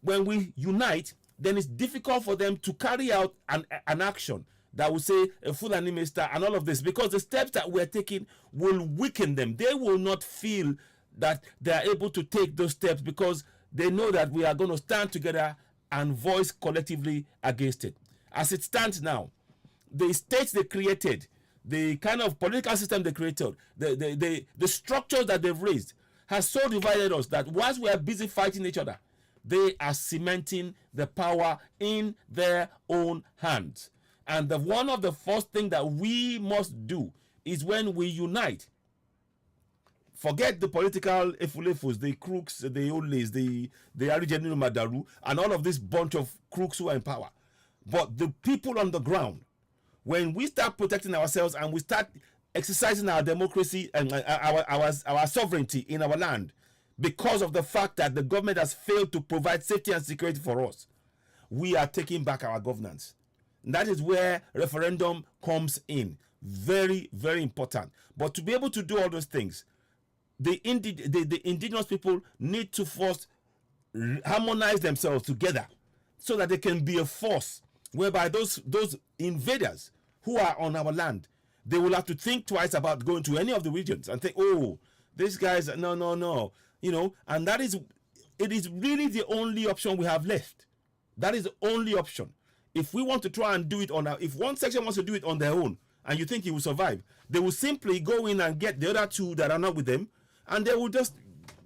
When we unite, then it's difficult for them to carry out an action that will say a Fulani minister and all of this, because the steps that we're taking will weaken them. They will not feel that they are able to take those steps because they know that we are going to stand together and voice collectively against it. As it stands now, the states they created, the kind of political system they created, the structures that they've raised has so divided us that whilst we are busy fighting each other, they are cementing the power in their own hands. And one of the first things that we must do is when we unite, forget the political efulefus, the crooks, the oles, the Arijenu Madaru, and all of this bunch of crooks who are in power. But the people on the ground, when we start protecting ourselves and we start exercising our democracy and our sovereignty in our land, because of the fact that the government has failed to provide safety and security for us, we are taking back our governance. And that is where referendum comes in. Very, very important. But to be able to do all those things, the indigenous people need to first harmonize themselves together so that they can be a force whereby those invaders who are on our land, they will have to think twice about going to any of the regions and think, these guys, no. And it is really the only option we have left. That is the only option. If we want to try and do it if one section wants to do it on their own and you think it will survive, they will simply go in and get the other two that are not with them and they will just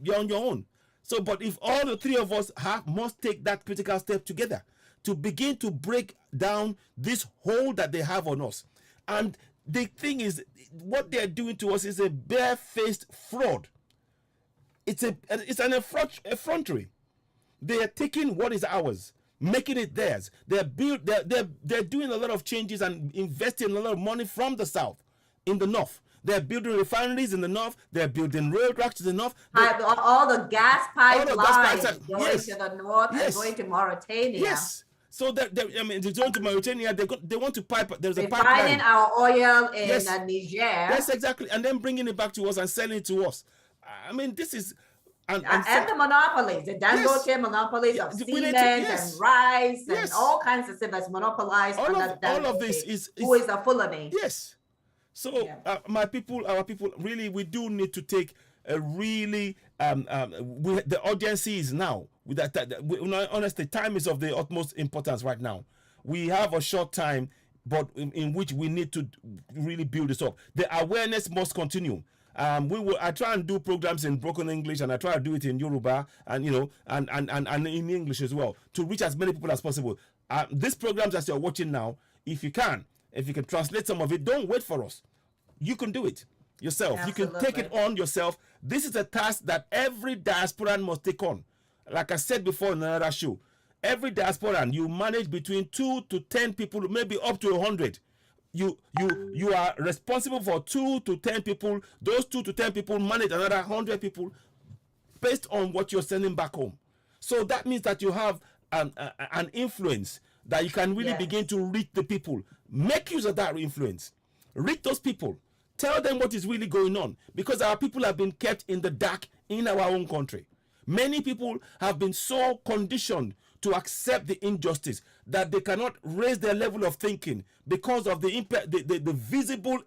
be on your own. So, but if all the three of us must take that critical step together to begin to break down this hold that they have on us. And the thing is, what they're doing to us is a barefaced fraud. It's an effrontery. They are taking what is ours, making it theirs. They're doing a lot of changes and investing a lot of money from the south in the north. They're building refineries in the north. They're building rail tracks in the north. All the gas pipelines going yes. to the north yes. and going to Mauritania. Yes. So that they're going to Mauritania. They want to pipe. There's a pipeline. Refining our oil in yes. Niger. Yes, exactly. And then bringing it back to us and selling it to us. I mean, this is and the monopolies, the Dangote monopolies of cement and rice and all kinds of stuff that's monopolized. All of this is who is a Fulani. Yes. So our people, really, we do need to take a really the urgency is now. With that, honestly, time is of the utmost importance right now. We have a short time, but in which we need to really build this up. The awareness must continue. I try and do programs in broken English, and I try to do it in Yoruba, and and in English as well, to reach as many people as possible. These programs as you're watching now, if you can translate some of it, don't wait for us. You can do it yourself. Absolutely. You can take it on yourself. This is a task that every diasporan must take on. Like I said before in another show, every diasporan, you manage between 2 to 10 people, maybe up to 100. You are responsible for 2 to 10 people. Those 2 to 10 people manage another 100 people based on what you're sending back home. So that means that you have an influence that you can really begin to reach the people. Make use of that influence. Reach those people. Tell them what is really going on, because our people have been kept in the dark in our own country. Many people have been so conditioned to accept the injustice that they cannot raise their level of thinking because of the visible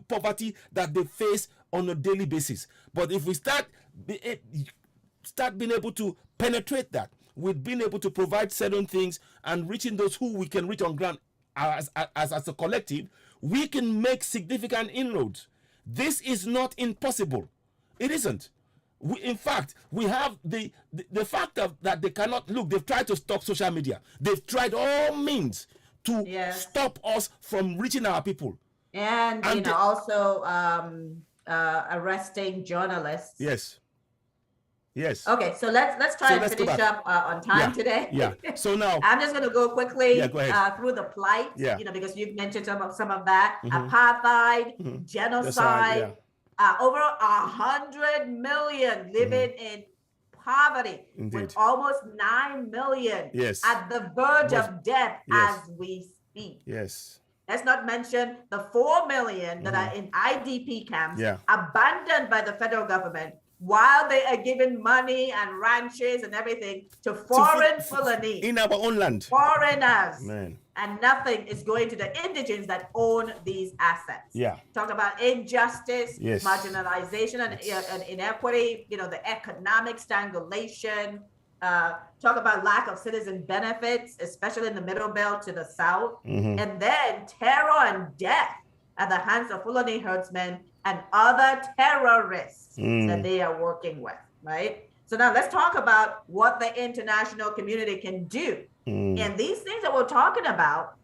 poverty that they face on a daily basis. But if we start being able to penetrate that, with being able to provide certain things and reaching those who we can reach on ground as a collective, we can make significant inroads. This is not impossible. It isn't. In fact, we have the fact that they cannot look. They've tried to stop social media. They've tried all means to stop us from reaching our people. And also arresting journalists. Yes. Yes. Okay, so let's try and finish up on time today. Yeah. So now I'm just going to go quickly go ahead. through the plight. Yeah. Because you've mentioned some of that. Apartheid, genocide. Over 100 million living in poverty, with almost 9 million at the verge of death as we speak. Yes. Let's not mention the 4 million that are in IDP camps, abandoned by the federal government, while they are giving money and ranches and everything to foreign Fulani in our own land, foreigners. Man. And nothing is going to the indigents that own these assets. Yeah. Talk about injustice, marginalization, and inequity, the economic strangulation. Talk about lack of citizen benefits, especially in the middle belt to the south. And then terror and death at the hands of Fulani herdsmen and other terrorists that they are working with, right? So now let's talk about what the international community can do. And these things that we're talking about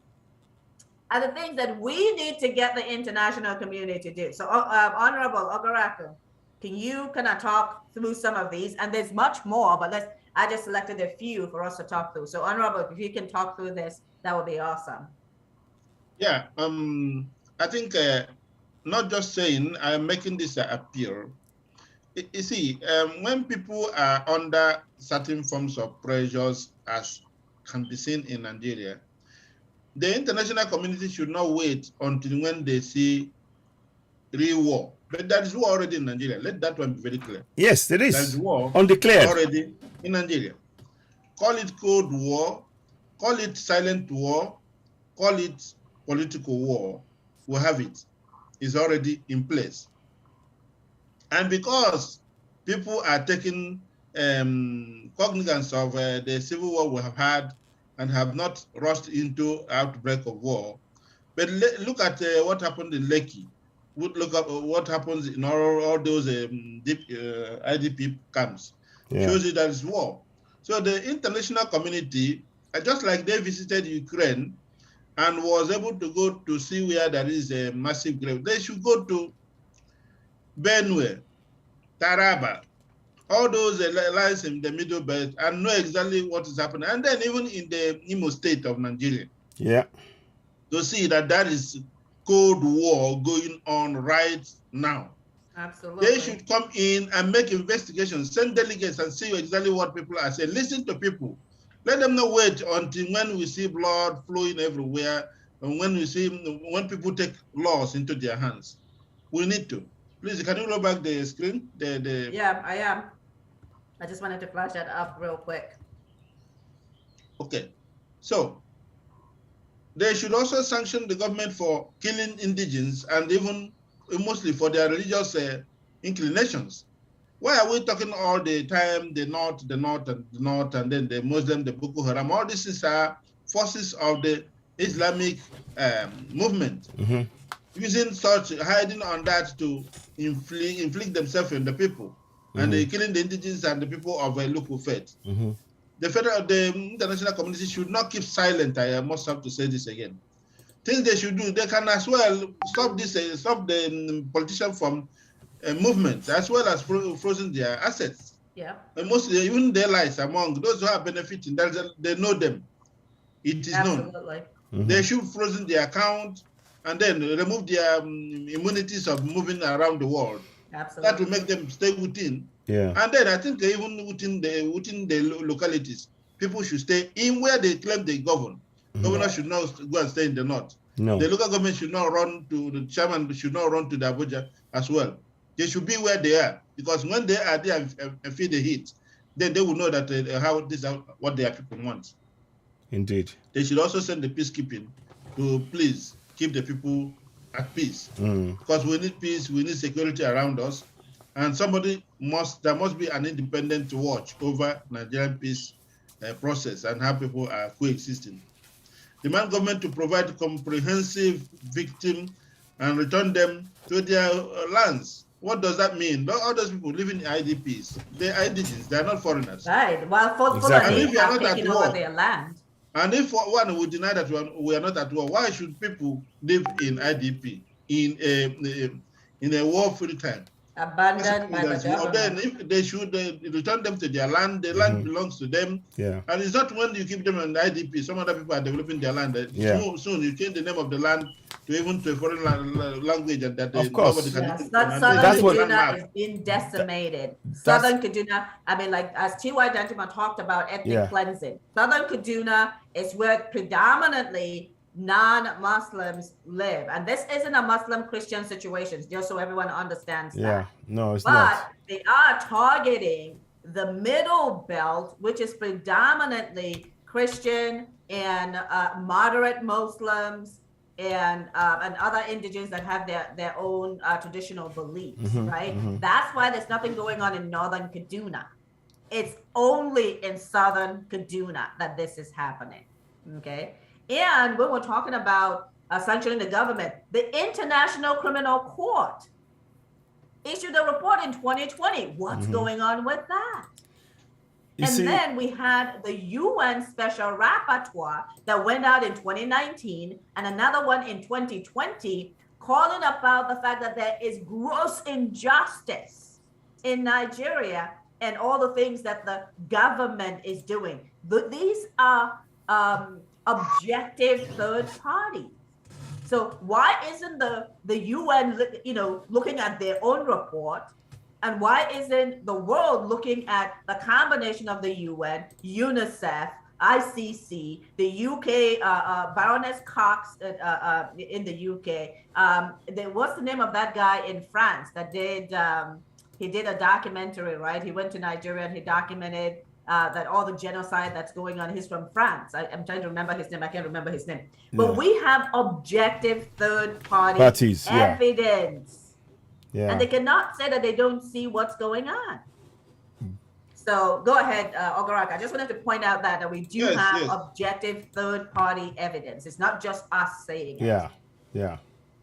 are the things that we need to get the international community to do. So Honorable Ogaraku, can you kind of talk through some of these? And there's much more, but I just selected a few for us to talk through. So Honorable, if you can talk through this, that would be awesome. Yeah, I think not just saying, I'm making this appeal. You see, when people are under certain forms of pressures, as can be seen in Nigeria, the international community should not wait until when they see real war. But there is war already in Nigeria. Let that one be very clear. Yes, there is. There is war undeclared already in Nigeria. Call it cold war, call it silent war, call it political war. We have it. It's already in place. And because people are taking cognizance of the civil war we have had and have not rushed into outbreak of war, but look at what happened in Lekki. Look at what happens in all those IDP camps. Shows you that it's war. So the international community just like they visited Ukraine and was able to go to see where there is a massive grave, they should go to Benue, Taraba, all those lines in the Middle Belt and know exactly what is happening. And then even in the Imo state of Nigeria, to see that that is Cold War going on right now. Absolutely. They should come in and make investigations, send delegates and see exactly what people are saying. Listen to people. Let them not wait until when we see blood flowing everywhere and when people take laws into their hands. We need to. Please, can you roll back the screen? Yeah, I am. I just wanted to flash that up real quick. Okay. So they should also sanction the government for killing indigenes and even mostly for their religious inclinations. Why are we talking all the time, the North, and then the Muslim, the Boko Haram? All this are forces of the Islamic movement, using such, hiding on that to inflict themselves on the people, and they're killing the indigenous and the people of a local faith. The international community should not keep silent. I must have to say this again. Things they should do, they can as well stop the politicians from movements, as well as frozen their assets. Yeah. And mostly, even their lives among those who are benefiting, they know them. It is Absolutely. known. They should frozen their account and then remove their immunities of moving around the world. Absolutely. That will make them stay within. Yeah. And then I think even within the localities, people should stay in where they claim they govern. Governor should not go and stay in the north. No. The local government should not run to the chairman, should not run to the Abuja as well. They should be where they are, because when they are there and feel the heat, then they will know that what their people want. Indeed. They should also send the peacekeeping to please keep the people at peace, because we need peace, we need security around us, and there must be an independent watch over Nigerian peace process and how people are coexisting. Demand government to provide comprehensive victim and return them to their lands. What does that mean? All those people living in IDPs, they're indigents, they're not foreigners. Right. Well, Exactly. Fulani have taken over their land. And if one would deny that we are not at war, why should people live in IDP in a war-free time? Abandoned by the government. Then if they should return them to their land, the land belongs to them. Yeah. And it's not when you keep them in IDP, some other people are developing their land. Soon you change the name of the land to a foreign language, and that of course. Southern Kaduna is being decimated. Southern Kaduna, I mean, like as T.Y. Gentleman talked about ethnic cleansing. Southern Kaduna is where predominantly non-Muslims live, and this isn't a Muslim-Christian situation, just so everyone understands that. No, it's but not. They are targeting the middle belt, which is predominantly Christian and moderate Muslims and other indigenous that have their own traditional beliefs, right? That's why there's nothing going on in northern Kaduna. It's only in southern Kaduna that this is happening, okay? And when we're talking about sanctioning the government, the International Criminal Court issued a report in 2020. What's going on with that? Then we had the UN Special Rapporteur that went out in 2019 and another one in 2020 calling about the fact that there is gross injustice in Nigeria and all the things that the government is doing. These are objective third party. So why isn't the UN looking at their own report, and why isn't the world looking at the combination of the UN, UNICEF, ICC, the UK, Baroness Cox in the UK? What's the name of that guy in France that he did a documentary, right? He went to Nigeria and he documented that all the genocide that's going on. He's from France. I'm trying to remember his name. I can't remember his name. But we have objective third-party evidence. Yeah. And they cannot say that they don't see what's going on. So go ahead, Ogaraka. I just wanted to point out that we do have objective third-party evidence. It's not just us saying it. Yeah.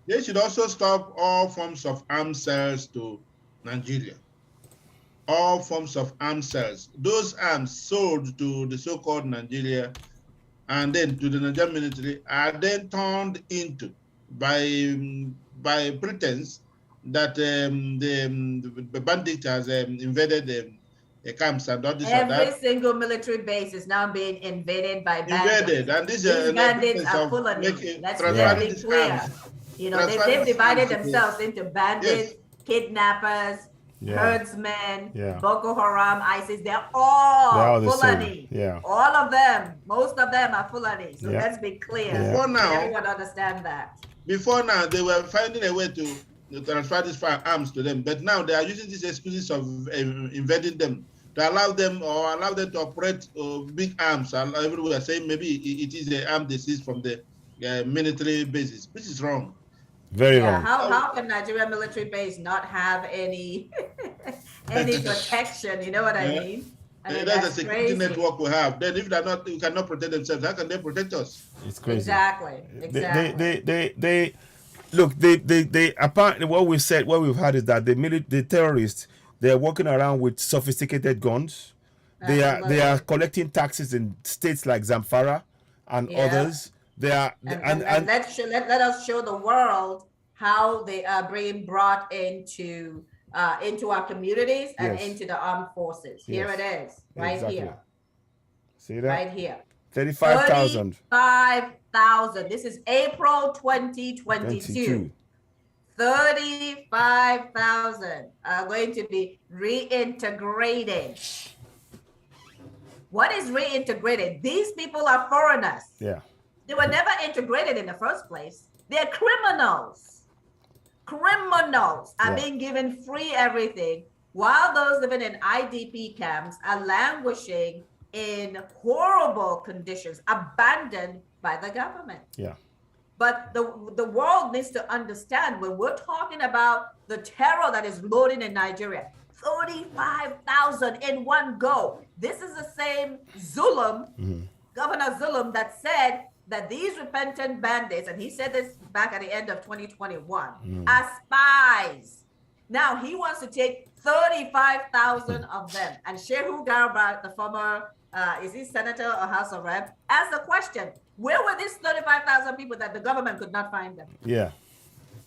They should also stop all forms of armed sales to Nigeria. All forms of armed sales. Those arms sold to the so-called Nigeria and then to the Nigerian military are then turned into by pretense that the bandits has invaded the camps and all this and Every that. single military base is now being invaded by Invaded, bandits. and these Bandits are Fulani. Let's be clear. You know, they've divided themselves into bandits, kidnappers, herdsmen, Boko Haram, ISIS. They're all Fulani. All of them, most of them are Fulani. So let's be clear. Before now, everyone understand that. Before now, they were finding a way to transfer these firearms to them, but now they are using these excuses of invading them to allow them to operate big arms everywhere, saying maybe it is the arm they seized from the military bases, which is wrong. Very wrong. How can Nigerian military base not have any protection? You know what I mean? That's a security network we have. Then if they're not, you cannot protect themselves. How can they protect us? It's crazy. Exactly. They look. They apparently what we've had is that the terrorists, they are walking around with sophisticated guns. They are collecting taxes in states like Zamfara and others. They are and let us show the world how they are being brought into our communities and into the armed forces. Here it is, right here. See that? Right here. 35,000. 35,000. This is April 2022. 35,000 are going to be reintegrated. What is reintegrated? These people are foreigners. Yeah. They were never integrated in the first place. They're criminals. Criminals are being given free everything, while those living in IDP camps are languishing in horrible conditions, abandoned by the government. Yeah. But the world needs to understand, when we're talking about the terror that is loading in Nigeria, 35,000 in one go. This is the same Zulum, Governor Zulum, that said that these repentant bandits, and he said this back at the end of 2021, are spies. Now he wants to take 35,000 of them. And Shehu Garba, the former, is he senator or House of Rep, asked the question, where were these 35,000 people that the government could not find them? Yeah.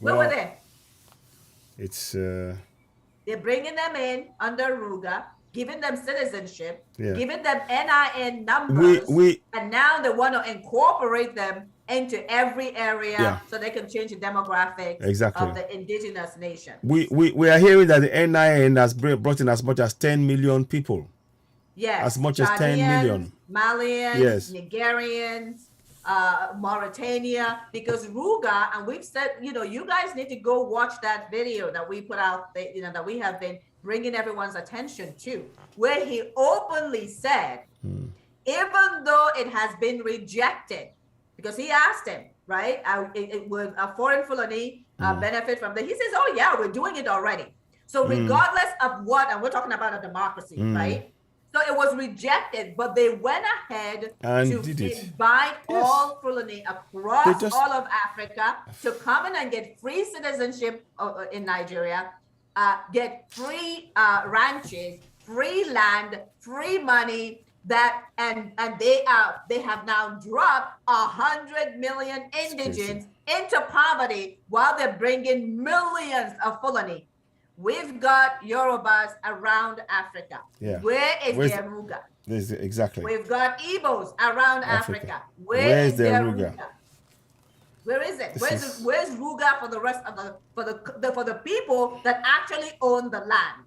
Where were they? It's... They're bringing them in under Ruga, giving them citizenship, giving them NIN numbers, and now they want to incorporate them into every area so they can change the demographics of the indigenous nation. We are hearing that the NIN has brought in as much as 10 million people. Yes. As much as 10 million. Malians, Nigerians, Mauritania, because Ruga, and we've said, you guys need to go watch that video that we put out, that we have been bringing everyone's attention to, where he openly said, even though it has been rejected, because he asked him, right, would a foreign Fulani benefit from that? He says, oh yeah, we're doing it already. So regardless of what, and we're talking about a democracy, right? So it was rejected, but they went ahead to invite all Fulani across all of Africa to come in and get free citizenship in Nigeria, get free ranches, free land, free money, and they have now dropped 100 million indigents into poverty while they're bringing millions of Fulani. We've got Yorubas around Africa. Yeah. Where is their Ruga? Exactly. We've got Igbos around Africa. Where is their Ruga? Where is it? Where's Ruga for the rest of for the people that actually own the land?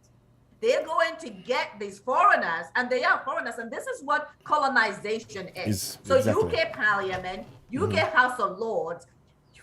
They're going to get these foreigners, and they are foreigners, and this is what colonization is. So UK Parliament, UK House of Lords,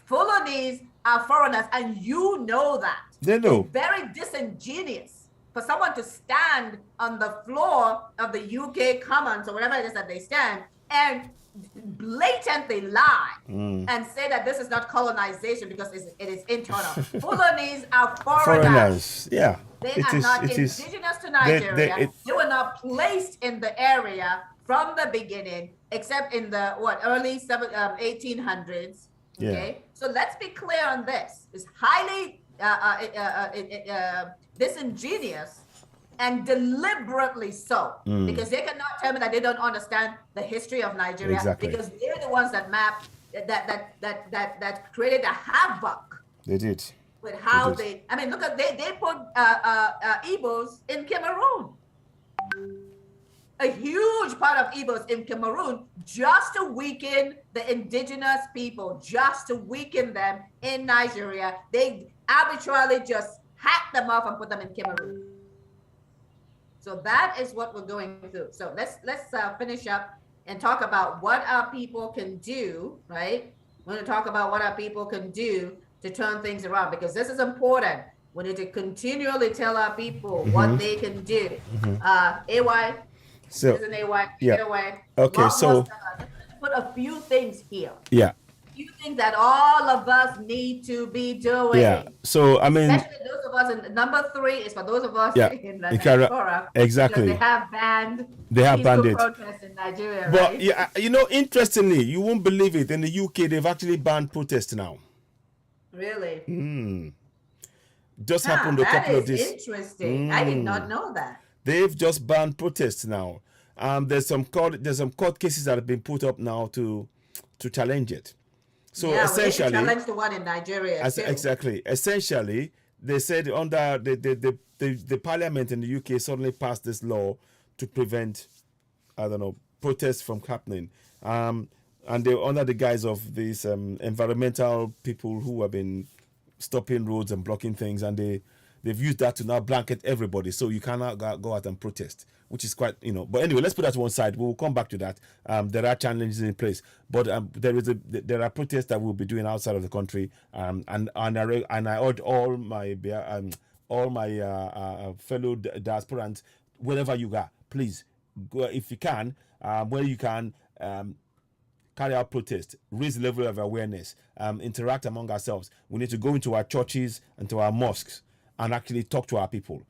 Fulanese are foreigners, and you know that. They know. It's very disingenuous for someone to stand on the floor of the UK Commons or whatever it is that they stand and blatantly lie and say that this is not colonization because it is internal. Fulanese are foreigners. Yeah. They are not indigenous to Nigeria. They were not placed in the area from the beginning, except in the early 1800s. Okay, so let's be clear on this. It's highly disingenuous and deliberately so, because they cannot tell me that they don't understand the history of Nigeria, because they're the ones that mapped that created a havoc. They did. With how they I mean, look at they put Igbos in Cameroon. A huge part of Igbos in Cameroon just to weaken the indigenous people, just to weaken them in Nigeria. They arbitrarily just hack them off and put them in Cameroon. So that is what we're going through. So let's finish up and talk about what our people can do, right? We're going to talk about what our people can do to turn things around, because this is important. We need to continually tell our people what they can do. AY, so AY, yeah. Okay, so put a few things here. Yeah. You think that all of us need to be doing. Yeah. So I mean, especially those of us in number 3 is for those of us in the diaspora. Exactly. They have banned. They have banned it. Protests in Nigeria, but right? yeah, you know, interestingly, you won't believe it. In the UK, they've actually banned protests now. Really? Just happened a couple of days. That is interesting. I did not know that. They've just banned protests now. There's some court cases that have been put up now to challenge it. So essentially, challenge the one in Nigeria too. Exactly. Essentially, they said under the parliament in the UK suddenly passed this law to prevent, protests from happening. And they under the guise of these environmental people who have been stopping roads and blocking things, and they've used that to now blanket everybody, so you cannot go out and protest, which is quite, But anyway, let's put that to one side. We'll come back to that. There are challenges in place, but there are protests that we'll be doing outside of the country, and I urge all my fellow diasporans, wherever you are, please go if you can, where you can. Carry out protests, raise the level of awareness, interact among ourselves. We need to go into our churches and to our mosques and actually talk to our people.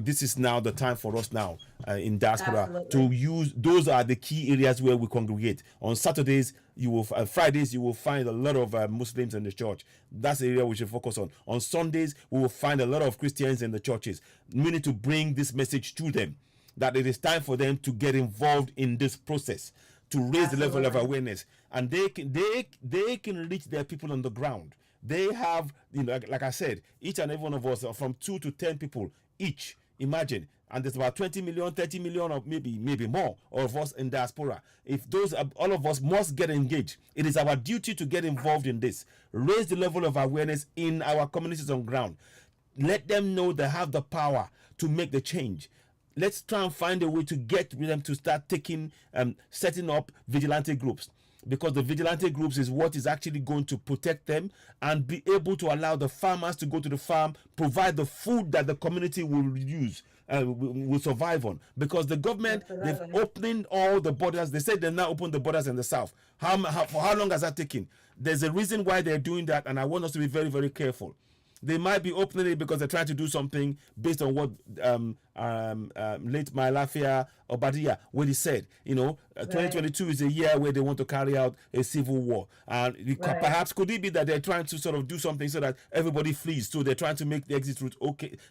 This is now the time for us now in diaspora to use. Those are the key areas where we congregate. On Saturdays, Fridays, you will find a lot of Muslims in the church. That's the area we should focus on. On Sundays, we will find a lot of Christians in the churches. We need to bring this message to them, that it is time for them to get involved in this process, to raise the level of awareness, and they can reach their people on the ground. They have, like I said, each and every one of us are from 2 to 10 people each. Imagine, and there's about 20 million, 30 million, or maybe more of us in diaspora. If all of us must get engaged, it is our duty to get involved in this. Raise the level of awareness in our communities on ground. Let them know they have the power to make the change. Let's try and find a way to get them to start setting up vigilante groups, because the vigilante groups is what is actually going to protect them and be able to allow the farmers to go to the farm, provide the food that the community will use, will survive on. Because the government, they've opened all the borders. They said they've now opened the borders in the south. For how long has that taken? There's a reason why they're doing that, and I want us to be very, very careful. They might be opening it because they're trying to do something based on what late Malafia Obadia, what he said. 2022 is a year where they want to carry out a civil war. And perhaps could it be that they're trying to sort of do something so that everybody flees? So they're trying to make the exit route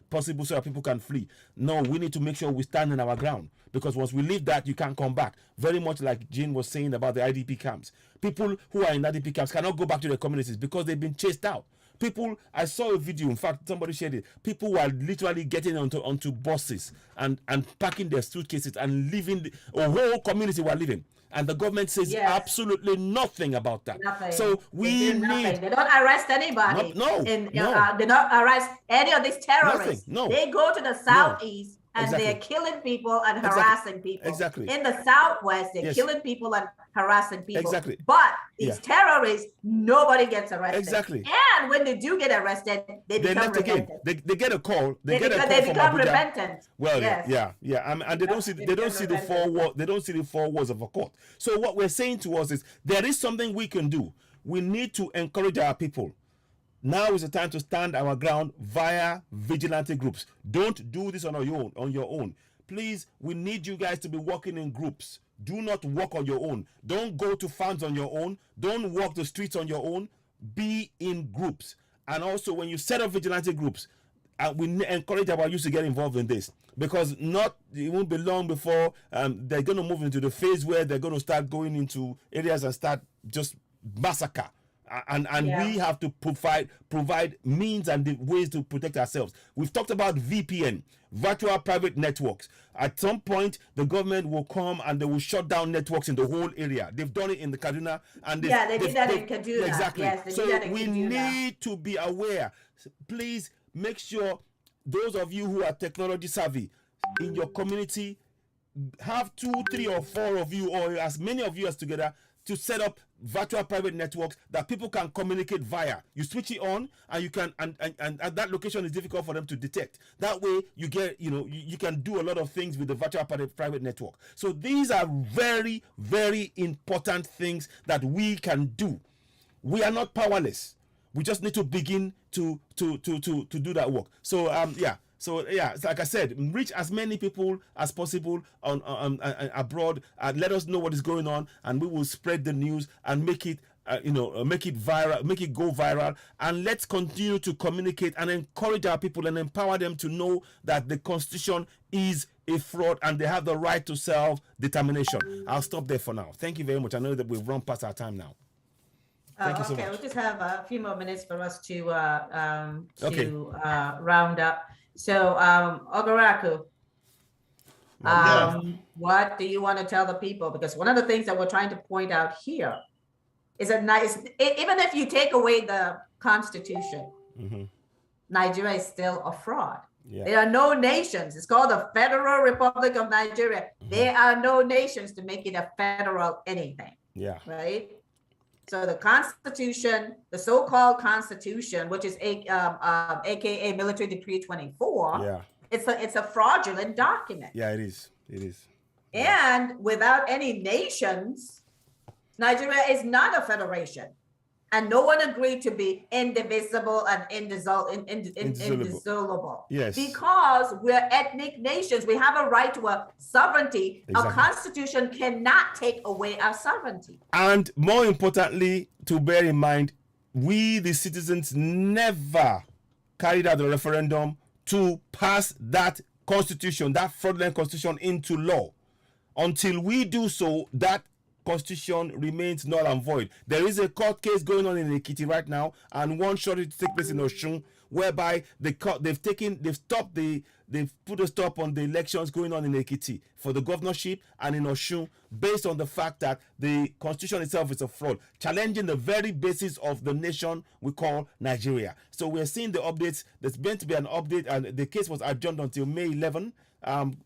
possible so that people can flee. No, we need to make sure we stand in our ground, because once we leave that, you can't come back. Very much like Jean was saying about the IDP camps. People who are in IDP camps cannot go back to their communities because they've been chased out. People, I saw a video, in fact, somebody shared it. People were literally getting onto buses and packing their suitcases and leaving. A whole community were leaving. And the government says absolutely nothing about that. Nothing. So we need. They don't arrest anybody. No. They don't arrest any of these terrorists. Nothing. No. They go to the southeast. And they're killing people and harassing people. Exactly. In the southwest, they're killing people and harassing people. Exactly. But these terrorists, nobody gets arrested. Exactly. And when they do get arrested, they become repentant. They get a call. They become repentant. Well, yeah. And they don't see the four walls. They don't see the four walls of a court. So what we're saying to us is there is something we can do. We need to encourage our people. Now is the time to stand our ground via vigilante groups. Don't do this on your own. Please, we need you guys to be working in groups. Do not work on your own. Don't go to farms on your own. Don't walk the streets on your own. Be in groups. And also, when you set up vigilante groups, we encourage our youth to get involved in this. because it won't be long before they're going to move into the phase where they're going to start going into areas and start just massacre. And we have to provide means and the ways to protect ourselves. We've talked about VPN, virtual private networks. At some point, the government will come and they will shut down networks in the whole area. They've done it in the Kaduna, and they did that in Kaduna. Exactly. Yes, they so did that in we Kaduna. need to be aware. Please make sure those of you who are technology savvy in your community have 2, 3, or 4 of you, or as many of you as together, to set up virtual private networks that people can communicate via. You switch it on, and you can, and that location is difficult for them to detect. That way, you get, you can do a lot of things with the virtual private network. So these are very, very important things that we can do. We are not powerless. We just need to begin to do that work. So So like I said, reach as many people as possible on abroad. Let us know what is going on, and we will spread the news and make it make it viral, make it go viral. And let's continue to communicate and encourage our people and empower them to know that the Constitution is a fraud and they have the right to self-determination. I'll stop there for now. Thank you very much. I know that we've run past our time now. Thank you so much. We'll just have a few more minutes for us to round up. So, Ogaraku, what do you want to tell the people? Because one of the things that we're trying to point out here is that even if you take away the Constitution, Nigeria is still a fraud. Yeah. There are no nations. It's called the Federal Republic of Nigeria. There are no nations to make it a federal anything. Yeah. Right? So the Constitution, the so-called Constitution, which is AKA Military Decree 24, it's a fraudulent document. Yeah, it is. It is. And without any nations, Nigeria is not a federation. And no one agreed to be indivisible and indissoluble. Yes. Because we're ethnic nations. We have a right to a sovereignty. Exactly. A constitution cannot take away our sovereignty. And more importantly, to bear in mind, we, the citizens, never carried out the referendum to pass that constitution, that fraudulent constitution, into law. Until we do so, that Constitution remains null and void. There is a court case going on in Ekiti right now, and one shortly to take place in Osun, whereby they've put a stop on the elections going on in Ekiti for the governorship and in Osun, based on the fact that the Constitution itself is a fraud, challenging the very basis of the nation we call Nigeria. So we're seeing the updates. There's meant to be an update, and the case was adjourned until May 11,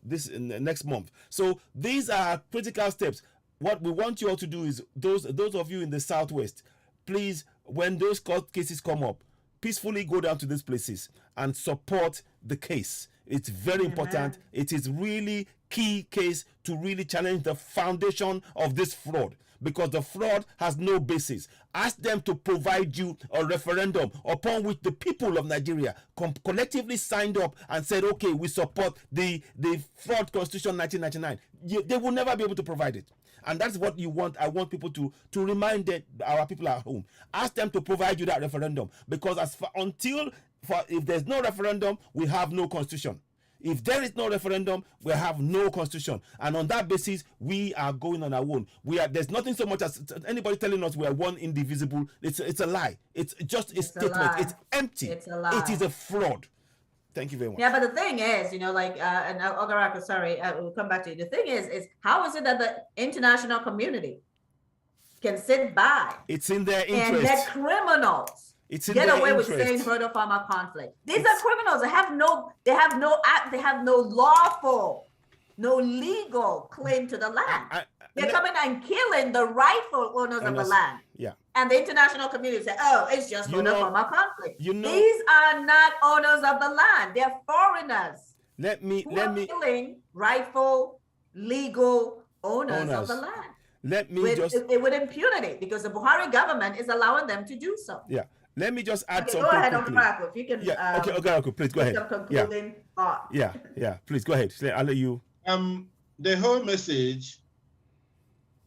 next month. So these are critical steps. What we want you all to do is, those of you in the Southwest, please, when those court cases come up, peacefully go down to these places and support the case. It's very important. It is really key case to really challenge the foundation of this fraud, because the fraud has no basis. Ask them to provide you a referendum upon which the people of Nigeria collectively signed up and said, okay, we support the fraud Constitution 1999. They will never be able to provide it. And that's what you want. I want people to remind our people at home. Ask them to provide you that referendum, because if there's no referendum, we have no constitution. If there is no referendum, we have no constitution. And on that basis, we are going on our own. There's nothing so much as anybody telling us we are one indivisible. It's a lie. It's just a statement. It's empty. It's a lie. It is a fraud. Thank you very much. Yeah, but the thing is, and Ogaraku, sorry, we'll come back to you. The thing is how is it that the international community can sit by? It's in their interest. And let criminals get away with saying hurt or farmer conflict. These are criminals. They have no lawful, no legal claim to the land. They're coming and killing the rightful owners of the land. Yeah. And the international community say, oh, it's just hurt or farmer conflict. These are not owners of the land. They're foreigners. Let me killing rightful, legal owners of the land. With impunity, because the Buhari government is allowing them to do so. Yeah. Let me just add something. Go ahead, Ogaraku, if you can. Yeah. Okay, Ogaraku, please go ahead. Some concluding thought. Yeah. Please go ahead. I'll let you. The whole message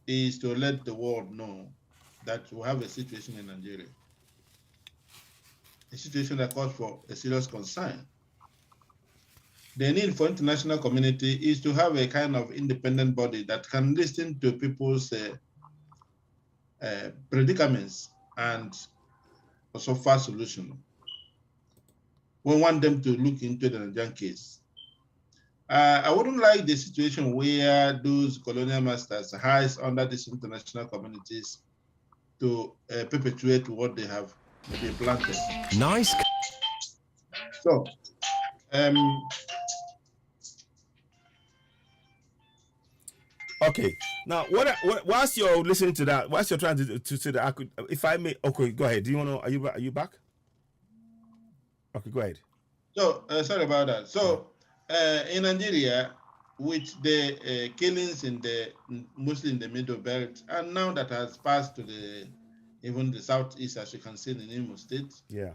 is to let the world know that we have a situation in Nigeria, a situation that calls for a serious concern. the need for international community is to have a kind of independent body that can listen to people's predicaments and also offer solution. We want them to look into the Nigerian case. I wouldn't like the situation where those colonial masters hide under these international communities to perpetuate what they have maybe planted. Nice. So, okay. Now, what whilst you're listening to that, whilst you're trying to say that, I could, if I may, okay, go ahead. Do you want to? Are you back? Okay, go ahead. So, sorry about that. So, in Nigeria, with the killings mostly in the Middle Belt, and now that has passed to even the southeast, as you can see in the Imo State. Yeah.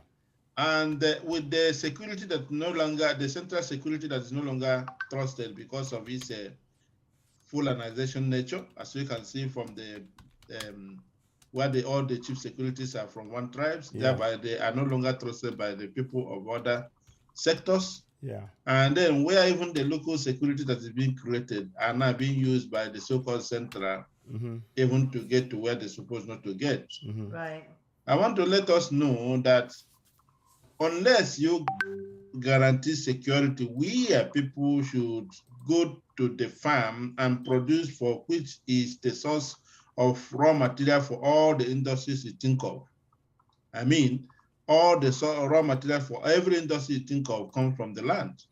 And with the security that no longer, the central security that is no longer trusted because of its fulanization nature, as you can see from the where all the chief securities are from one tribes, thereby they are no longer trusted by the people of other sectors. Yeah. And then where even the local security that is being created are now being used by the so-called central, even to get to where they're supposed not to get. Right. I want to let us know that unless you guarantee security, we as people should go to the farm and produce, for which is the source of raw material for all the industries you think of. I mean, all the raw material for every industry you think of comes from the land.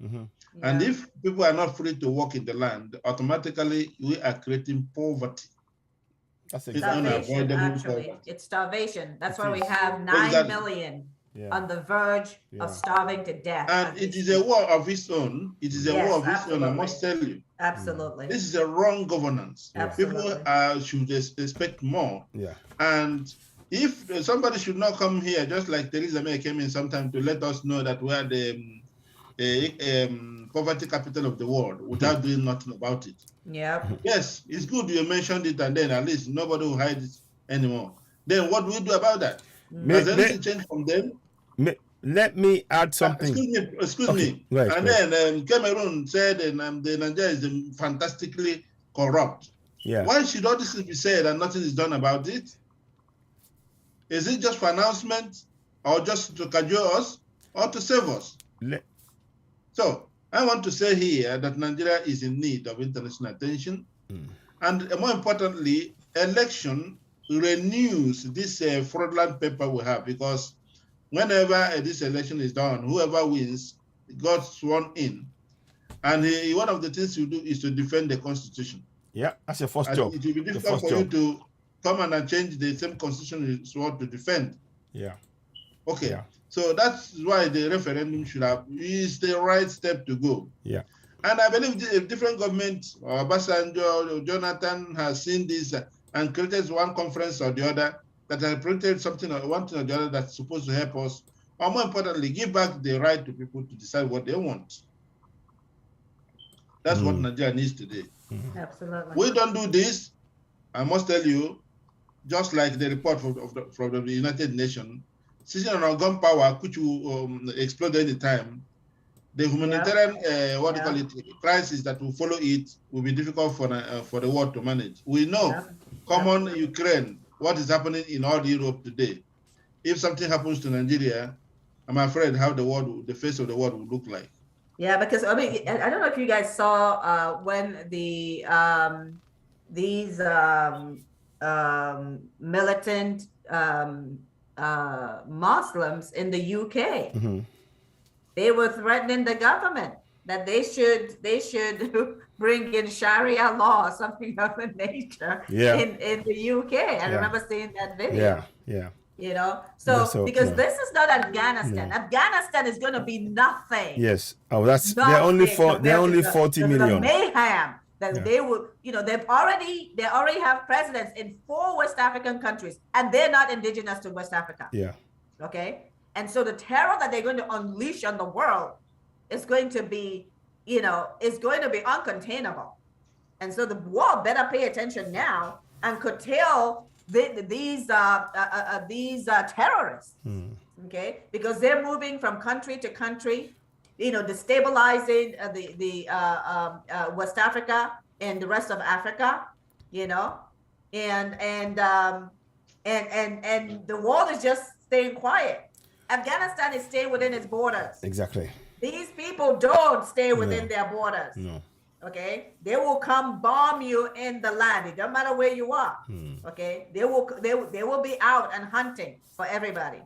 And if people are not free to work in the land, automatically we are creating poverty. That's starvation, actually. It's starvation. That's why we have 9 million on the verge of starving to death. And it is a war of its own. It is a war of its own, I must tell you. Absolutely. This is a wrong governance. Absolutely. People should expect more. And if somebody should not come here, just like Theresa May came in sometime to let us know that we are the poverty capital of the world without doing nothing about it. Yes, it's good you mentioned it, and then at least nobody will hide it anymore. Then what do we do about that? Has anything changed from them? Let me add something. Excuse me. Right, and then Cameroon said the Nigeria is fantastically corrupt. Why should all this be said and nothing is done about it? Is it just for announcement, or just to cajole us, or to save us? So I want to say here that Nigeria is in need of international attention, and more importantly, election renews this fraudulent paper we have, because whenever this election is done, whoever wins got sworn in, and one of the things you do is to defend the Constitution. Yeah, that's your first job. It will be difficult for you to come and change the same Constitution you swore to defend. Okay. So that's why the referendum is the right step to go. And I believe different governments, Obasanjo, Jonathan, has seen this and created one conference or the other that has created something or one thing or the other that's supposed to help us, or more importantly, give back the right to people to decide what they want. That's what Nigeria needs today. Absolutely. We don't do this, I must tell you, just like the report from the United Nations, sitting on our gunpowder, which will explode any time, the humanitarian crisis that will follow it will be difficult for the world to manage. We know, common Ukraine, what is happening in all Europe today. If something happens to Nigeria, I'm afraid how the face of the world will look like. Yeah, because I mean, I don't know if you guys saw when these militant Muslims in the UK, they were threatening the government that they should bring in Sharia law or something of the nature in the UK. I remember seeing that video. You know, because this is not Afghanistan. Afghanistan is going to be nothing. They're only 40 million. The mayhem that they will, they already have presidents in 4 West African countries, and they're not indigenous to West Africa. Okay, and so the terror that they're going to unleash on the world is going to be, is going to be uncontainable. And so the world better pay attention now and curtail these terrorists, okay? Because they're moving from country to country, destabilizing West Africa and the rest of Africa, and the world is just staying quiet. Afghanistan is staying within its borders. Exactly. These people don't stay within their borders. No. Okay, they will come bomb you in the land. It doesn't matter where you are. Okay, they will be out and hunting for everybody.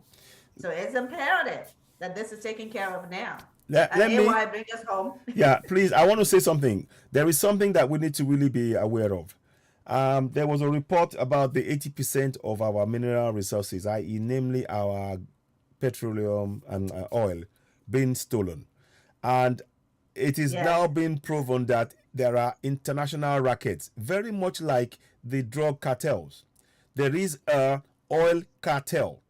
So it's imperative that this is taken care of now. Let me bring us home. Yeah, please. I want to say something. There is something that we need to really be aware of. There was a report about the 80% of our mineral resources, i.e., namely our petroleum and oil, being stolen, and it is now being proven that there are international rackets, very much like the drug cartels. There is a oil cartel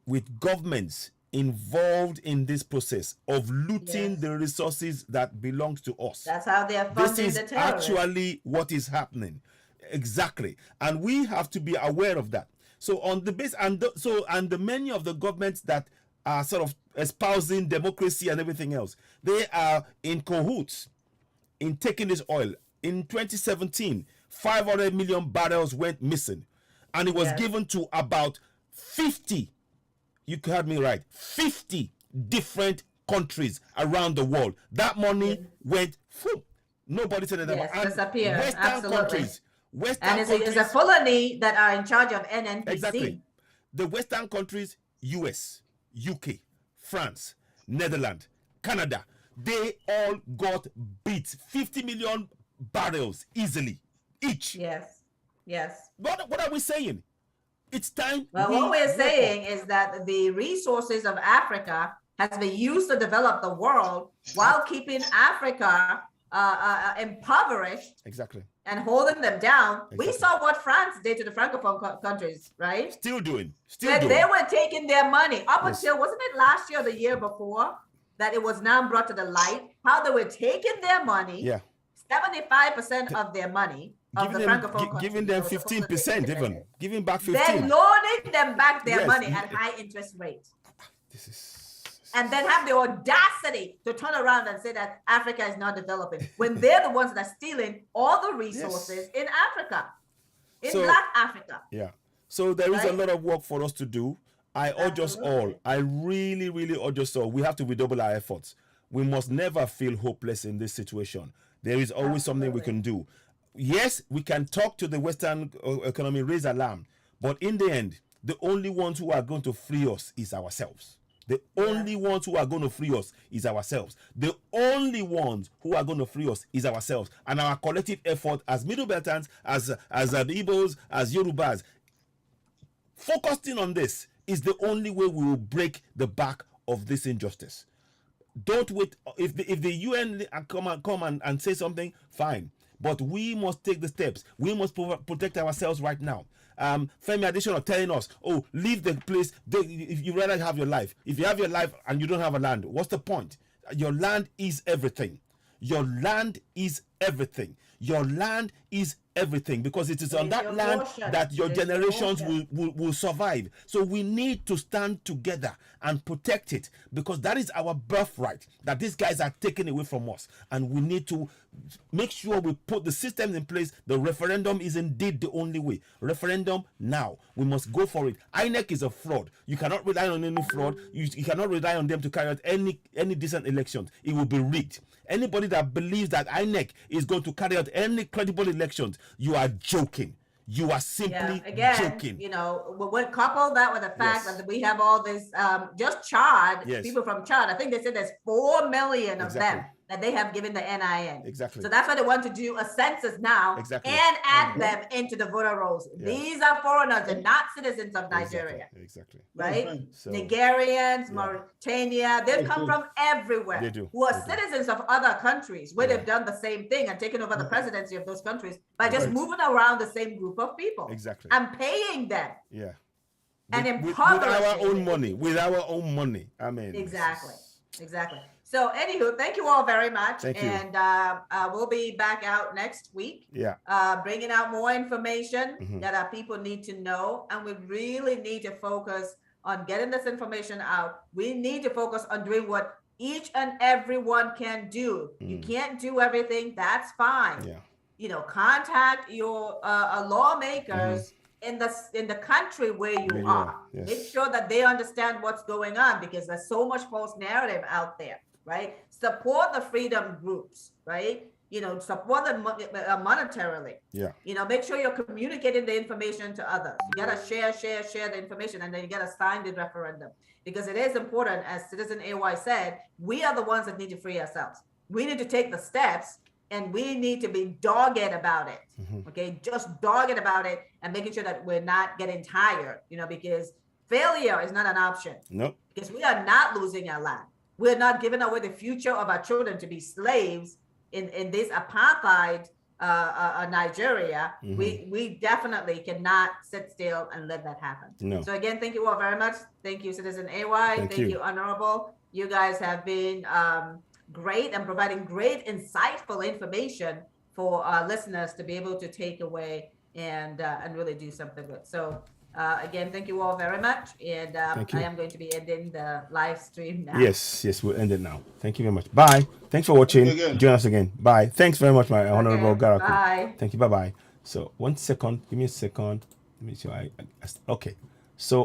with governments involved in this process of looting the resources that belongs to us. That's how they are funding the terrorists. This is actually what is happening. Exactly. And we have to be aware of that. So on the base, and the many of the governments that are sort of espousing democracy and everything else, they are in cahoots in taking this oil. In 2017, 500 million barrels went missing, and it was given to about 50, you heard me right, 50 different countries around the world. That money went, nobody said that. Disappear. Western countries. It's a felony that are in charge of NNPC. Exactly. The Western countries, US, UK, France, Netherlands, Canada, they all got beat 50 million barrels easily each. Yes. What are we saying? It's time. Well, what we're saying is that the resources of Africa has been used to develop the world while keeping Africa impoverished. Exactly. And holding them down. Exactly. We saw what France did to the Francophone countries, right? Still doing. They were taking their money up until, wasn't it last year or the year before, that it was now brought to the light, how they were taking their money, 75% of their money, of the Francophone countries. Giving them 15% even. Giving back 15%. They're loaning them back their money at high interest rates. And then have the audacity to turn around and say that Africa is not developing when they're the ones that are stealing all the resources in Africa, Black Africa. Yeah. So there is a lot of work for us to do. I urge us all. I really, really urge us all. We have to redouble our efforts. We must never feel hopeless in this situation. There is always something we can do. Yes, we can talk to the Western economy, raise alarm. But in the end, the only ones who are going to free us is ourselves. The only ones who are going to free us is ourselves. The only ones who are going to free us is ourselves. And our collective effort as Middle Beltans, as the Igbos, as Yorubas, focusing on this is the only way we will break the back of this injustice. Don't wait. If the UN come and say something, fine. But we must take the steps. We must protect ourselves right now. Femi Adesina telling us, leave the place. If you rather have your life. If you have your life and you don't have a land, what's the point? Your land is everything. Your land is everything. Your land is everything, because it is on that land that your generations will survive. So we need to stand together and protect it, because that is our birthright that these guys are taking away from us. And we need to make sure we put the systems in place. The referendum is indeed the only way. Referendum now. We must go for it. INEC is a fraud. You cannot rely on any fraud. You cannot rely on them to carry out any decent elections. It will be rigged. Anybody that believes that INEC is going to carry out any credible elections, you are joking. You are simply joking. We'll couple that with the fact that we have all this, just Chad, people from Chad. I think they said there's 4 million of them that they have given the NIN. Exactly. So that's why they want to do a census now and add them into the voter rolls. These are foreigners and not citizens of Nigeria. Exactly. Right? So, Nigerians, Mauritania, they've come from everywhere. They do. Who are citizens of other countries where they've done the same thing and taken over the presidency of those countries by just moving around the same group of people. Exactly. And paying them. Yeah. And with our own money. With our own money. I mean. Exactly. So, anywho, thank you all very much. Thank you. And we'll be back out next week. Yeah. Bringing out more information that our people need to know. And we really need to focus on getting this information out. We need to focus on doing what each and everyone can do. You can't do everything. That's fine. Yeah. You know, contact your lawmakers in the country where you are. Yes. Make sure that they understand what's going on, because there's so much false narrative out there, right? Support the freedom groups, right? You know, support them monetarily. Yeah. You know, make sure you're communicating the information to others. You gotta share the information, and then you gotta sign the referendum, because it is important, as Citizen AY said, we are the ones that need to free ourselves. We need to take the steps, and we need to be dogged about it. Okay, just dogged about it, and making sure that we're not getting tired, you know, because failure is not an option. Nope. Because we are not losing our land. We're not giving away the future of our children to be slaves in this apartheid Nigeria. We definitely cannot sit still and let that happen. No. So again, thank you all very much. Thank you, Citizen AY. Thank you, Honorable. You guys have been great and providing great, insightful information for our listeners to be able to take away and really do something good. So again, thank you all very much. And I am going to be ending the live stream now. Yes, we'll end it now. Thank you very much. Bye. Thanks for watching. Join us again. Bye. Thanks very much, my Honorable Garaku. Bye. Thank you. Bye-bye. So 1 second. Give me a second. Let me see. Okay. So